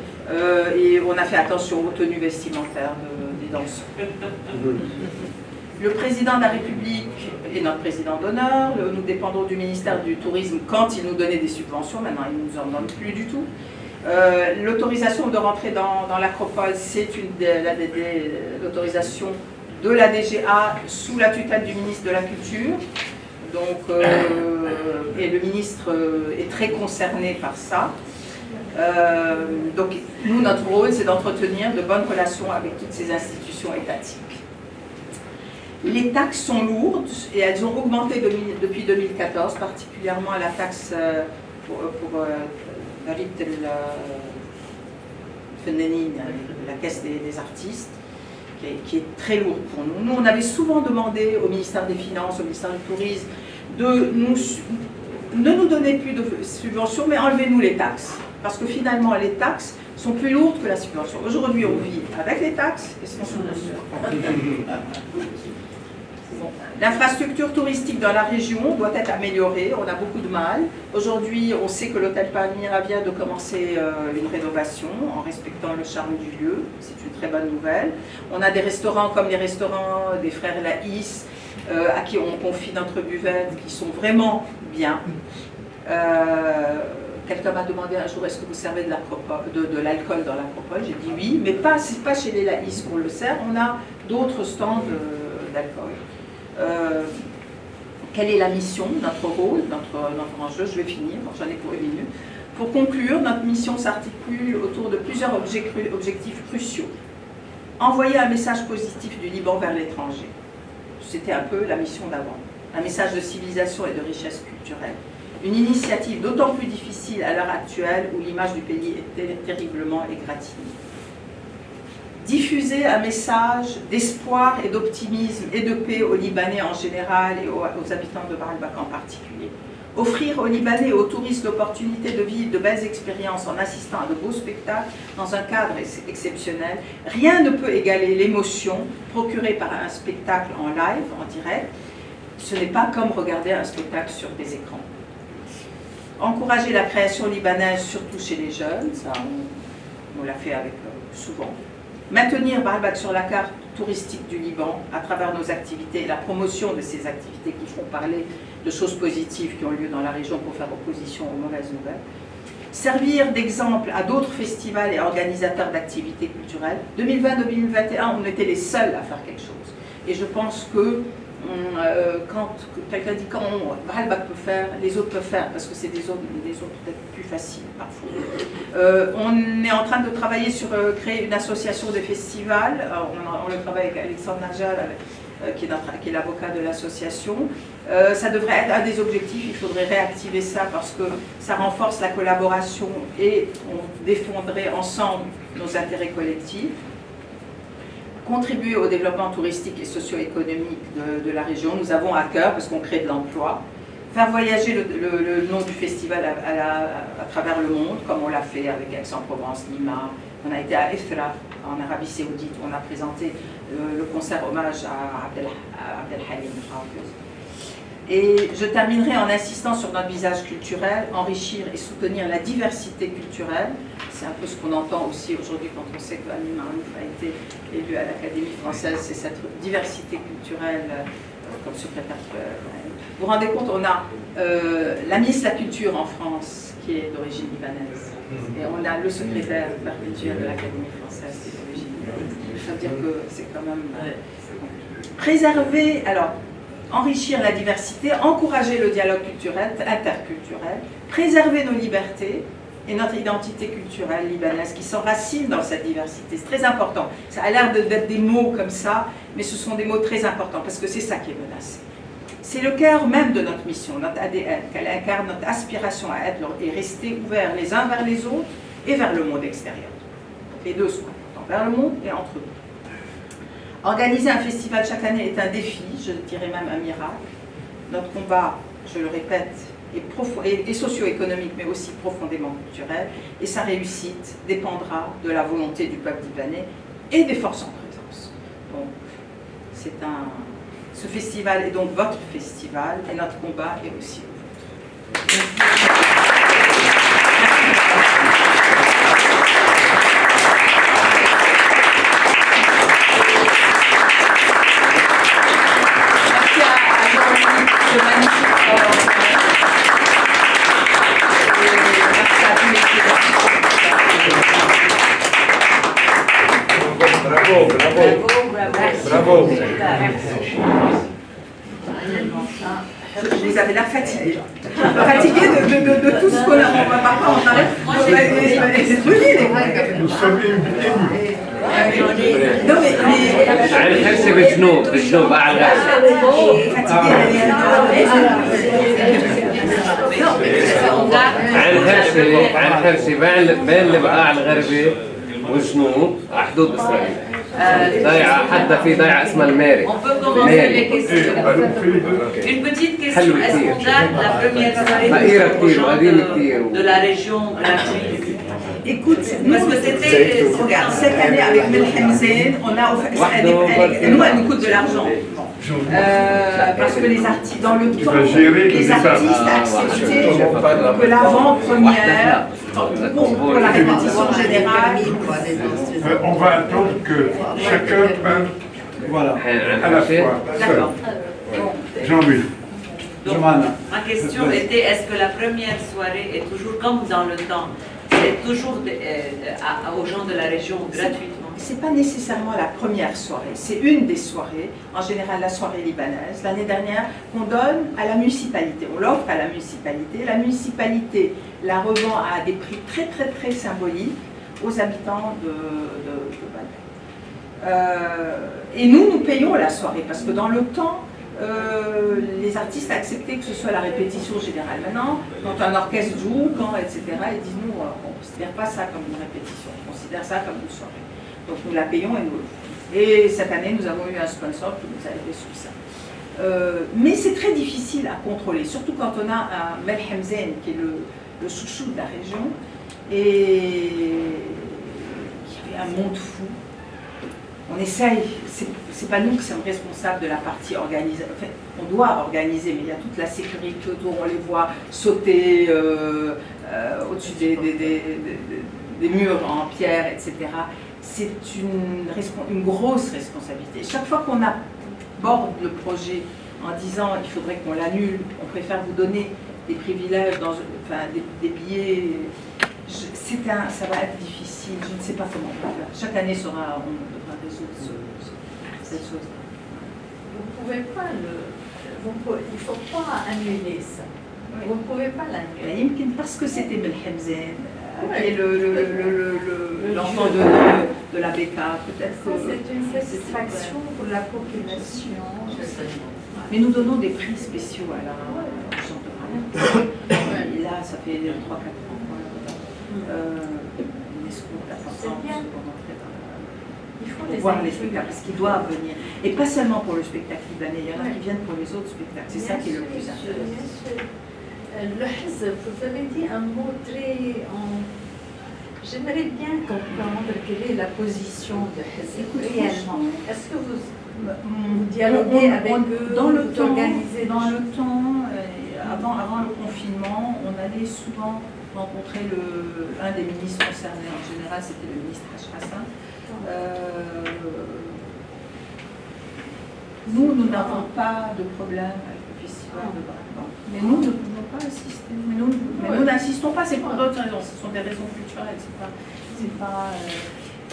et on a fait attention aux tenues vestimentaires des danseurs. Le président de la République est notre président d'honneur, nous dépendons du ministère du Tourisme quand il nous donnait des subventions, maintenant il ne nous en donne plus du tout. L'autorisation de rentrer dans l'acropole, c'est l'autorisation de la DGA sous la tutelle du ministre de la Culture. Donc, et le ministre est très concerné par ça. Donc nous, notre rôle, c'est d'entretenir de bonnes relations avec toutes ces institutions étatiques. Les taxes sont lourdes et elles ont augmenté depuis 2014, particulièrement la taxe pour la caisse des artistes, qui est très lourde pour nous. Nous, on avait souvent demandé au ministère des Finances, au ministère du Tourisme, ne nous donner plus de subventions, mais enlevez-nous les taxes. Parce que finalement, les taxes sont plus lourdes que la subvention. Aujourd'hui, on vit avec les taxes et sans subvention. Bon. L'infrastructure touristique dans la région doit être améliorée, on a beaucoup de mal. Aujourd'hui, on sait que l'hôtel Palmyra vient de commencer une rénovation en respectant le charme du lieu. C'est une très bonne nouvelle. On a des restaurants comme les restaurants des frères Laïs, à qui on confie notre buvette, qui sont vraiment bien. Quelqu'un m'a demandé un jour, est-ce que vous servez de l'alcool dans l'acropole? J'ai dit oui, mais c'est pas chez les Laïs qu'on le sert, on a d'autres stands d'alcool. Quelle est la mission, notre rôle, notre enjeu? Je vais finir, j'en ai pour 1 minute. Pour conclure, notre mission s'articule autour de plusieurs objectifs cruciaux. Envoyer un message positif du Liban vers l'étranger. C'était un peu la mission d'avant. Un message de civilisation et de richesse culturelle. Une initiative d'autant plus difficile à l'heure actuelle où l'image du pays est terriblement égratignée. Diffuser un message d'espoir et d'optimisme et de paix aux Libanais en général et aux habitants de Baalbek en particulier. Offrir aux Libanais et aux touristes l'opportunité de vivre de belles expériences en assistant à de beaux spectacles dans un cadre exceptionnel. Rien ne peut égaler l'émotion procurée par un spectacle en live, en direct. Ce n'est pas comme regarder un spectacle sur des écrans. Encourager la création libanaise, surtout chez les jeunes, ça on l'a fait avec souvent. Maintenir Baalbek sur la carte touristique du Liban à travers nos activités et la promotion de ces activités qui font parler de choses positives qui ont lieu dans la région pour faire opposition aux mauvaises nouvelles. Servir d'exemple à d'autres festivals et organisateurs d'activités culturelles. 2020-2021, on était les seuls à faire quelque chose. Et je pense que quand quelqu'un dit quand Baalbek peut faire, les autres peuvent faire, parce que c'est des autres peut-être plus faciles parfois. On est en train de travailler sur créer une association de festivals. On le travaille avec Alexandre Najal, qui est l'avocat de l'association. Ça devrait être un des objectifs, il faudrait réactiver ça parce que ça renforce la collaboration et on défendrait ensemble nos intérêts collectifs. Contribuer au développement touristique et socio-économique de la région. Nous avons à cœur, parce qu'on crée de l'emploi, faire voyager le nom du festival à travers le monde, comme on l'a fait avec Aix-en-Provence, Lima. On a été à Ifra, en Arabie Saoudite, où on a présenté le concert hommage à Abdelhalim Hafiz. Et je terminerai en insistant sur notre visage culturel, enrichir et soutenir la diversité culturelle. C'est un peu ce qu'on entend aussi aujourd'hui quand on sait qu'Annie Marouf a été élue à l'Académie française, c'est cette diversité culturelle comme secrétaire. Vous vous rendez compte, on a la ministre de la Culture en France qui est d'origine libanaise et on a le secrétaire perpétuel de l'Académie française qui est d'origine libanaise. Ça veut dire que c'est quand même... Préserver, alors, enrichir la diversité, encourager le dialogue culturel, interculturel, préserver nos libertés et notre identité culturelle libanaise qui s'enracine dans cette diversité. C'est très important. Ça a l'air d'être des mots comme ça, mais ce sont des mots très importants parce que c'est ça qui est menacé. C'est le cœur même de notre mission, notre ADN, qu'elle incarne notre aspiration à être et rester ouverts les uns vers les autres et vers le monde extérieur. Les deux sont importants, vers le monde et entre nous. Organiser un festival chaque année est un défi, je dirais même un miracle. Notre combat, je le répète, est socio-économique, mais aussi profondément culturel, et sa réussite dépendra de la volonté du peuple libanais et des forces en présence. Donc, ce festival est donc votre festival, et notre combat est aussi le vôtre. Bravo, bravo. Bravo, bravo. Bravo. Vous avez l'air fatigué. Fatigué de tout ce qu'on a. On va pas en parler. Nous sommes émus. Non, mais على الحرسة بجنوب على الغرب. على الحرسة بين اللي بقى على الغربي وجنوب على حدود إسرائيل. ضيعة حتى في ضيعة اسمها الماري. On peut commencer les questions. Une petite question, est-ce qu'on garde la première soirée de la région gratuite? écoute, Parce que c'était... regarde, cette année avec Melhamzen, on a offert, nous, elle nous coûte de l'argent. Parce que les artistes, dans le temps, les artistes acceptaient que l'avant-première, pour la répétition générale, On va attendre que chacun parle Voilà. à la fois. d'accord. Jean-Louis. Donc, ma question était, est-ce que la première soirée est toujours comme dans le temps? C'est toujours aux gens de la région gratuitement? C'est pas nécessairement la première soirée, c'est une des soirées, en général la soirée libanaise. L'année dernière, qu'on donne à la municipalité, on l'offre à la municipalité la revend à des prix très très très symboliques aux habitants de Baalbek. Et nous payons la soirée, parce que dans le temps, les artistes acceptaient que ce soit la répétition générale. Maintenant, quand un orchestre joue, etc., ils disent nous, on ne considère pas ça comme une répétition, on considère ça comme une soirée. Donc nous la payons et nous le faisons. Et cette année, nous avons eu un sponsor qui nous a aidé sur ça. Mais c'est très difficile à contrôler, surtout quand on a un Melhamzen qui est le chouchou de la région et qui avait un monde fou. On essaye, c'est pas nous qui sommes responsables de la partie organisée, en fait, on doit organiser, mais il y a toute la sécurité autour, on les voit sauter au-dessus des murs en pierre, etc. C'est une grosse responsabilité. Chaque fois qu'on aborde le projet en disant il faudrait qu'on l'annule, on préfère vous donner des privilèges, des billets, ça va être difficile, je ne sais pas comment on va faire. Chaque année on devra résoudre cette chose. Vous pouvez pas il ne faut pas annuler ça. Oui. Vous ne pouvez pas l'annuler. Parce que c'était Melhamzen, qui est l'enfant de la Beka, peut-être que... C'est une satisfaction pour la population. Mais nous donnons des prix spéciaux à la Chambre. Et là, ça fait 3-4 ans. C'est bien. Il faut pour voir les spectacles, parce qu'ils doivent venir. Et pas seulement pour le spectacle libanais, il y en a qui viennent pour les autres spectacles. C'est ça qui est le plus intéressant. Le Hizb, vous avez dit un mot très... J'aimerais bien comprendre quelle est la position de Hizb réellement. Est-ce que vous dialoguez avec eux, dans le vous temps, organisez dans le temps, avant le confinement, on allait souvent rencontrer un des ministres concernés. En général, c'était le ministre Hassan. Nous n'avons pas de problème avec le festival de Baalbek. Mais nous ne pouvons pas assister. Mais nous n'insistons pas, c'est pour d'autres raisons. Ce sont des raisons culturelles.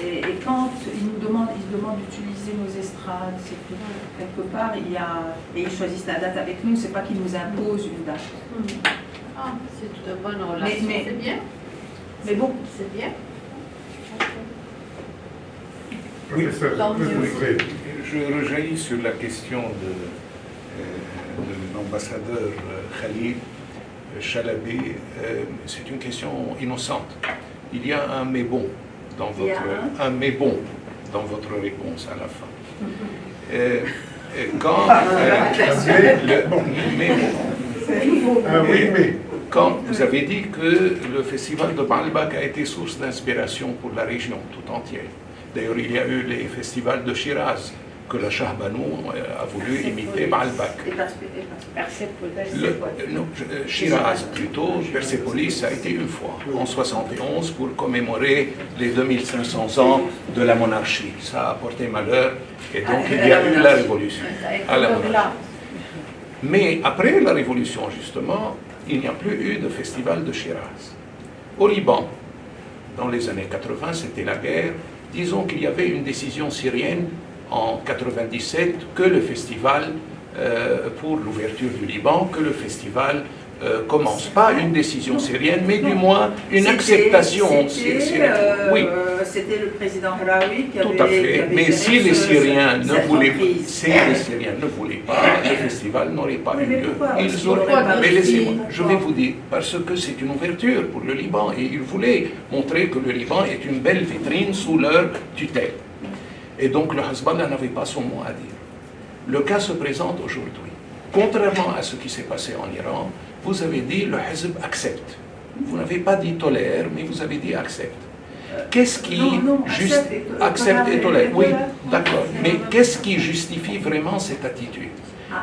Et quand ils nous demandent d'utiliser nos estrades, c'est que quelque part, et ils choisissent la date avec nous, c'est pas qu'ils nous imposent une date. Ah, c'est une bonne relation, c'est bien. Mais bon, c'est bien. Professeur, je rejaillis sur la question de l'ambassadeur Khalid Chalabi. C'est une question innocente. Il y a un mais bon dans votre réponse à la fin. Quand vous avez dit que le festival de Baalbek a été source d'inspiration pour la région tout entière. D'ailleurs, il y a eu les festivals de Shiraz, que la Shahbanou a voulu imiter Baalbek. Shiraz plutôt, Persépolis, ça a été une fois, en 71, pour commémorer les 2500 ans de la monarchie. Ça a porté malheur, et donc il y a eu la révolution à la monarchie. Mais après la révolution, justement, il n'y a plus eu de festival de Shiraz. Au Liban, dans les années 80, c'était la guerre. Disons qu'il y avait une décision syrienne en 97 que le festival, pour l'ouverture du Liban, que le festival commence. Pas une décision syrienne, mais du moins une acceptation syrienne. Oui. C'était le président Harawi qui avait... Tout à fait. Mais si les Syriens ne voulaient pas, le festival n'aurait pas eu lieu. Ils auraient... Mais laissez-moi, je vais vous dire, parce que c'est une ouverture pour le Liban et ils voulaient montrer que le Liban est une belle vitrine sous leur tutelle. Et donc le Hezbollah n'avait pas son mot à dire. Le cas se présente aujourd'hui. Contrairement à ce qui s'est passé en Iran, vous avez dit le Hezb accepte. Vous n'avez pas dit tolère, mais vous avez dit accepte. Qu'est-ce qui accepte et tolère? Oui, d'accord. Mais qu'est-ce qui justifie vraiment cette attitude?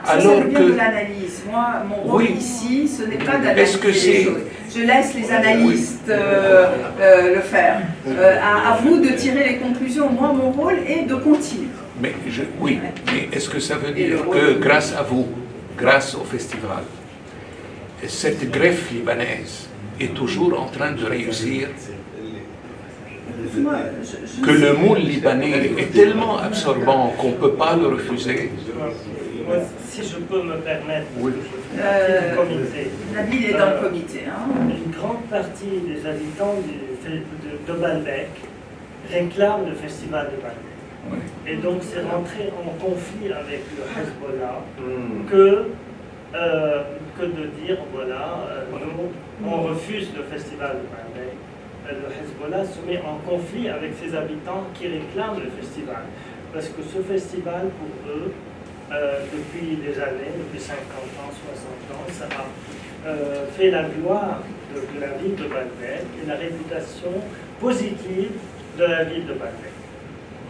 Alors que l'analyse. Moi, mon rôle ici, ce n'est pas d'analyser les choses. Je laisse les analystes le faire. À vous de tirer les conclusions. Moi, mon rôle est de continuer. Mais oui, mais est-ce que ça veut dire que grâce à vous, grâce au festival, cette greffe libanaise est toujours en train de réussir? Que le moule libanais est tellement absorbant qu'on ne peut pas le refuser? Si je peux me permettre, oui. Le comité. Nabil est dans le comité. Une grande partie des habitants de Baalbek réclament le festival de Baalbek. Oui. Et donc c'est rentré en conflit avec le Hezbollah que de dire, voilà, nous, on refuse le festival de Baalbek. Le Hezbollah se met en conflit avec ses habitants qui réclament le festival. Parce que ce festival, pour eux, depuis des années, depuis 50 ans, 60 ans, ça a fait la gloire de la ville de Baalbek et la réputation positive de la ville de Baalbek.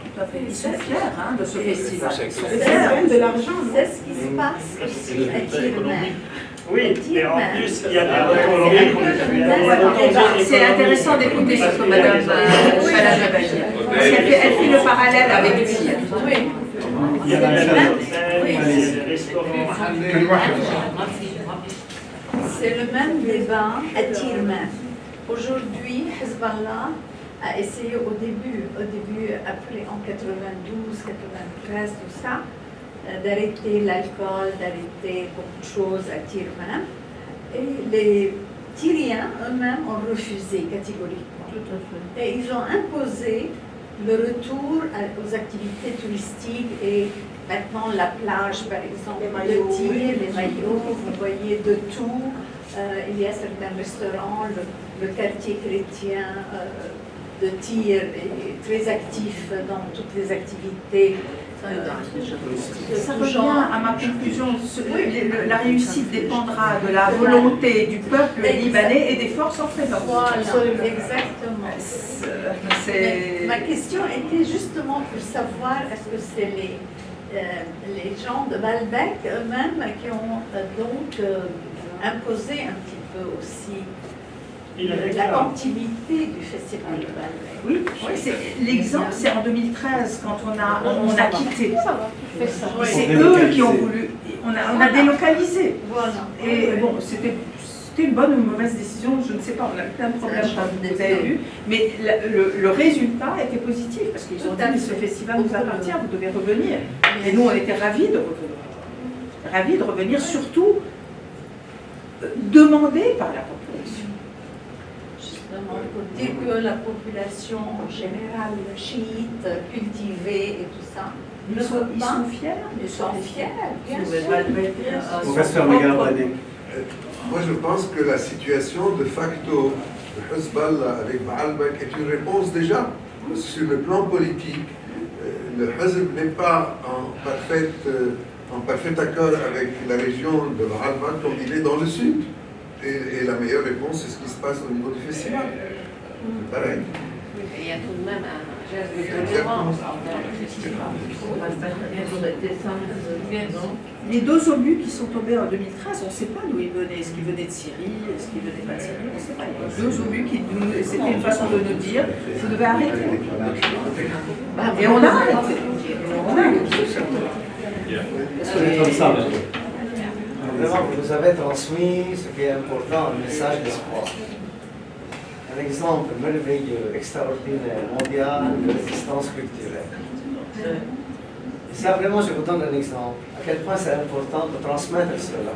Tout à fait. Ils sont fiers de ce festival. C'est de l'argent. C'est ce qui se passe aussi à Tirmen. Oui, mais en plus, il y a des retombées. C'est intéressant d'écouter ce que Mme Chala Jabali dit. Parce qu'elle fait le parallèle avec Tyr. Oui. Il y a les restaurants. C'est le même débat à Tirmen. Aujourd'hui, Hezbollah a essayé au début, après en 92, 93, tout ça, d'arrêter l'alcool, d'arrêter beaucoup de choses à Tirmen. Et les Tyriens eux-mêmes ont refusé catégoriquement. Et ils ont imposé le retour aux activités touristiques et maintenant la plage, par exemple, de Tyr, les maillots, vous voyez de tout. Il y a certains restaurants, le quartier chrétien de Tyr est très actif dans toutes les activités. Ça revient à ma conclusion. La réussite dépendra de la volonté du peuple libanais et des forces en présence. Voilà, exactement. Ma question était justement pour savoir est-ce que c'est les gens de Baalbek eux-mêmes qui ont donc imposé un petit peu aussi la continuité du festival de Baalbek. Oui, l'exemple c'est en 2013 quand on a quitté. C'est eux qui ont voulu, on a délocalisé. Et bon, c'était une bonne ou une mauvaise décision, je ne sais pas, on a eu plein de problèmes comme vous avez vu, mais le résultat était positif parce qu'ils ont dit mais ce festival nous appartient, vous devez revenir. Et nous on était ravis de revenir. Ravis de revenir, surtout demandés par la population. Pour dire que la population en général chiite, cultivée et tout ça, ils sont fiers. Ils sont fiers, bien sûr. Professeur Megarbrani. Moi, je pense que la situation de facto de Hezbollah avec Baalbek est une réponse déjà. Sur le plan politique, le Hezb n'est pas en parfait accord avec la région de Baalbek comme il est dans le sud. Et la meilleure réponse, c'est ce qui se passe au niveau du festival. Pareil. Il y a tout de même un geste de tolérance envers le festival. Les deux obus qui sont tombés en 2013, on ne sait pas d'où ils venaient. Est-ce qu'ils venaient de Syrie? Est-ce qu'ils venaient pas de Syrie? On ne sait pas. Il y a deux obus qui c'était une façon de nous dire vous devez arrêter. Et on a arrêté. C'est comme ça. Vraiment, vous nous avez transmis ce qui est important, un message d'espoir. Un exemple merveilleux, extraordinaire, mondial de résistance culturelle. Ça, vraiment, je vous donne un exemple. À quel point c'est important de transmettre cela.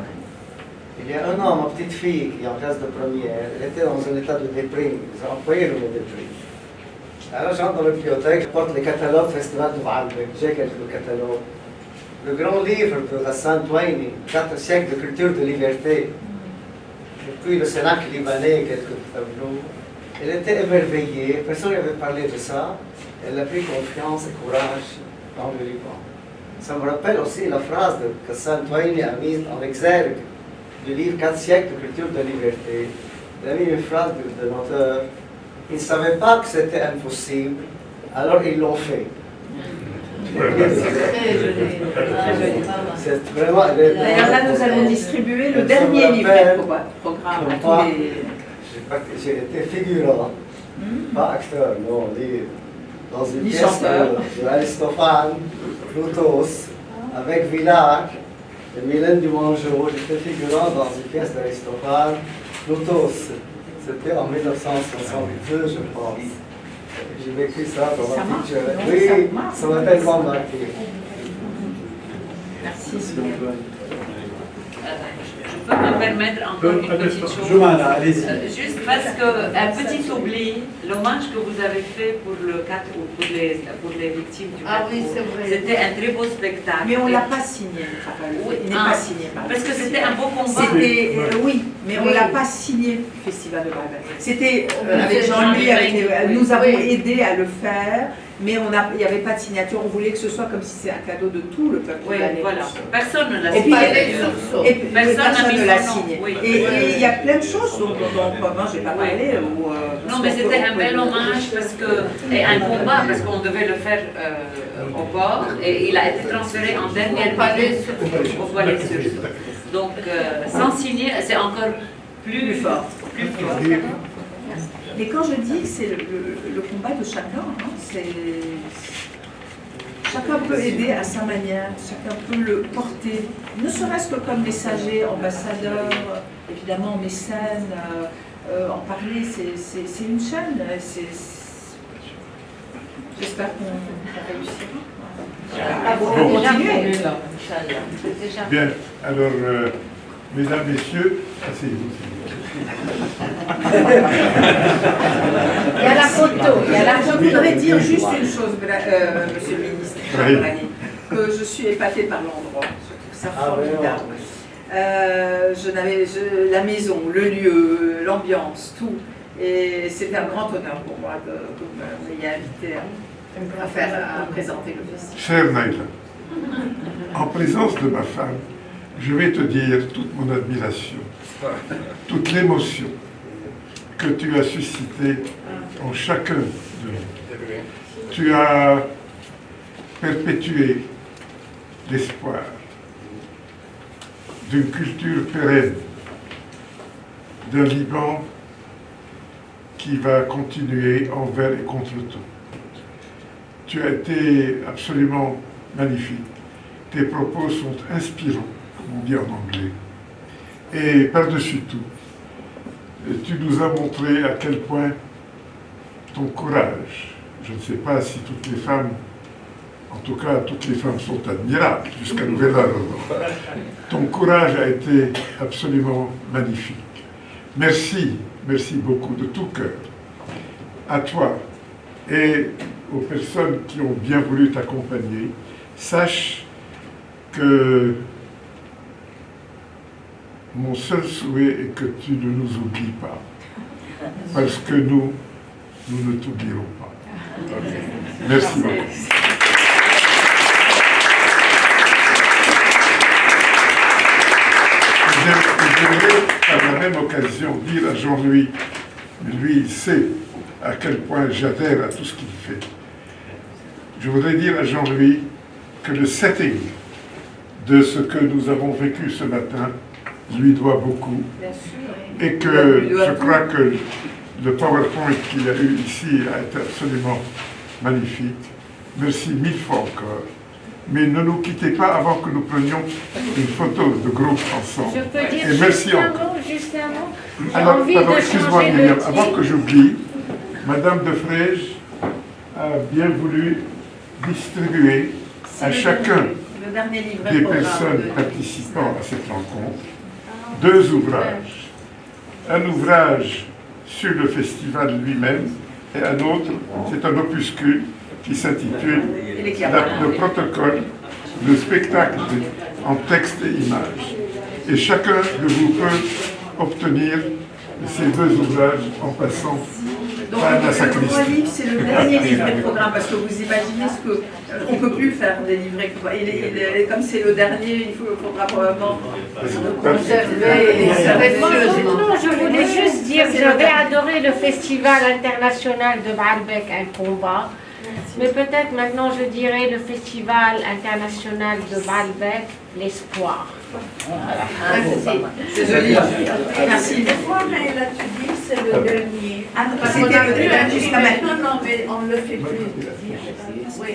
Il y a un an, ma petite fille qui est en classe de première, elle était dans un état de déprime. Ils ont employé le mot déprime. Alors, j'entre dans la bibliothèque, je porte les catalogues Festival de Baalbek. J'ai quelques catalogues. Le grand livre de Hassan Touaini, 4 siècles de culture de liberté. Et puis le Cénacle libanais, quelques tableaux. Elle était émerveillée, personne ne lui avait parlé de ça. Elle a pris confiance et courage dans le Liban. Ça me rappelle aussi la phrase que Hassan Touaini a mise en exergue du livre 4 siècles de culture de liberté. Il a mis une phrase de l'auteur. Ils ne savaient pas que c'était impossible, alors ils l'ont fait. C'est vraiment. D'ailleurs, là, nous allons distribuer le dernier livret programme à tous les. J'ai été figurant, pas acteur, non, dans une pièce de Aristophane, Plutos, avec Villard et Mylène Dumangeau. J'étais figurant dans une pièce d'Aristophane, Plutos. C'était en 1962, je pense. J'ai vécu ça dans ma petite jeunesse. Oui, ça m'a tellement marqué. Merci. Je peux me permettre encore une petite chose. Joumana, allez-y. Juste parce qu'un petit oubli, l'hommage que vous avez fait pour le 4 août, pour les victimes du 4 Ah oui, août, c'est vrai. c'était un très beau spectacle. Mais on ne l'a pas signé, Oui, il n'est pas signé. parce que c'était un beau combat. C'était, oui, mais on ne l'a pas signé, le Festival de Baalbek. C'était avec Jean-Louis, nous avons aidé à le faire, mais il n'y avait pas de signature. On voulait que ce soit comme si c'était un cadeau de tout le peuple. Oui, voilà. Personne ne l'a Et puis, signé. et personne ne l'a son nom. signé. Oui. Et il y a plein de choses dont moi je n'ai pas parlé. Non, mais c'était un bel hommage parce que, et un combat parce qu'on devait le faire au port et il a été transféré en dernière minute au Palais Sud. Donc, sans signer, c'est encore plus fort. Plus fort. Mais quand je dis que c'est le combat de chacun, hein, chacun peut aider à sa manière, chacun peut le porter, ne serait-ce que comme messager, ambassadeur, évidemment mécène, en parler, c'est une chaîne. J'espère qu'on réussira. Bon. Continuer. Bien, alors, mesdames, messieurs, asseyez-vous. Il y a la photo. Je voudrais dire juste une chose, monsieur le ministre, que je suis épatée par l'endroit. Je trouve ça formidable. La maison, le lieu, l'ambiance, tout. Et c'est un grand honneur pour moi que vous m'ayez invité à présenter le festival. Chère Naïla, en présence de ma femme, je vais te dire toute mon admiration, toute l'émotion que tu as suscitée en chacun de nous. Tu as perpétué l'espoir d'une culture pérenne, d'un Liban qui va continuer envers et contre tout. Tu as été absolument magnifique. Tes propos sont inspirants, comme on dit en anglais. Et par-dessus tout, tu nous as montré à quel point ton courage, je ne sais pas si toutes les femmes, en tout cas toutes les femmes sont admirables jusqu'à nouvel ordre, ton courage a été absolument magnifique. Merci, merci beaucoup de tout cœur à toi et aux personnes qui ont bien voulu t'accompagner. Sache que mon seul souhait est que tu ne nous oublies pas, parce que nous ne t'oublierons pas. Merci beaucoup. J'aimerais par la même occasion dire à Jean-Louis, mais lui il sait à quel point j'adhère à tout ce qu'il fait. Je voudrais dire à Jean-Louis que le setting de ce que nous avons vécu ce matin lui doit beaucoup. Et que je crois que le PowerPoint qu'il y a eu ici a été absolument magnifique. Merci mille fois encore. Mais ne nous quittez pas avant que nous prenions une photo de groupe ensemble. Je peux dire et merci juste encore. Juste un mot. Alors, Envie pardon, de excuse-moi changer Myriam, de avant titre. que j'oublie, Madame de Frege a bien voulu distribuer à chacun le dernier livret des programme personnes participant à cette rencontre 2 ouvrages. Un ouvrage sur le festival lui-même et un autre, c'est un opuscule qui s'intitule le protocole, le spectacle en texte et images. Et chacun de vous peut obtenir ces 2 ouvrages en passant par la le sacristie. livre, c'est le dernier livret de programme, parce que vous imaginez ce que on ne peut plus faire des livrets. Comme c'est le dernier, il faudra probablement conserver. Non, je voulais juste dire, j'avais adoré le festival international de Baalbek, un combat. Mais peut-être maintenant je dirais le festival international de Baalbek, l'espoir. C'est joli. Merci. Pourquoi Naïla, tu dis c'est le dernier? C'était le dernier jusqu'à maintenant. Non, mais on ne le fait plus. Oui.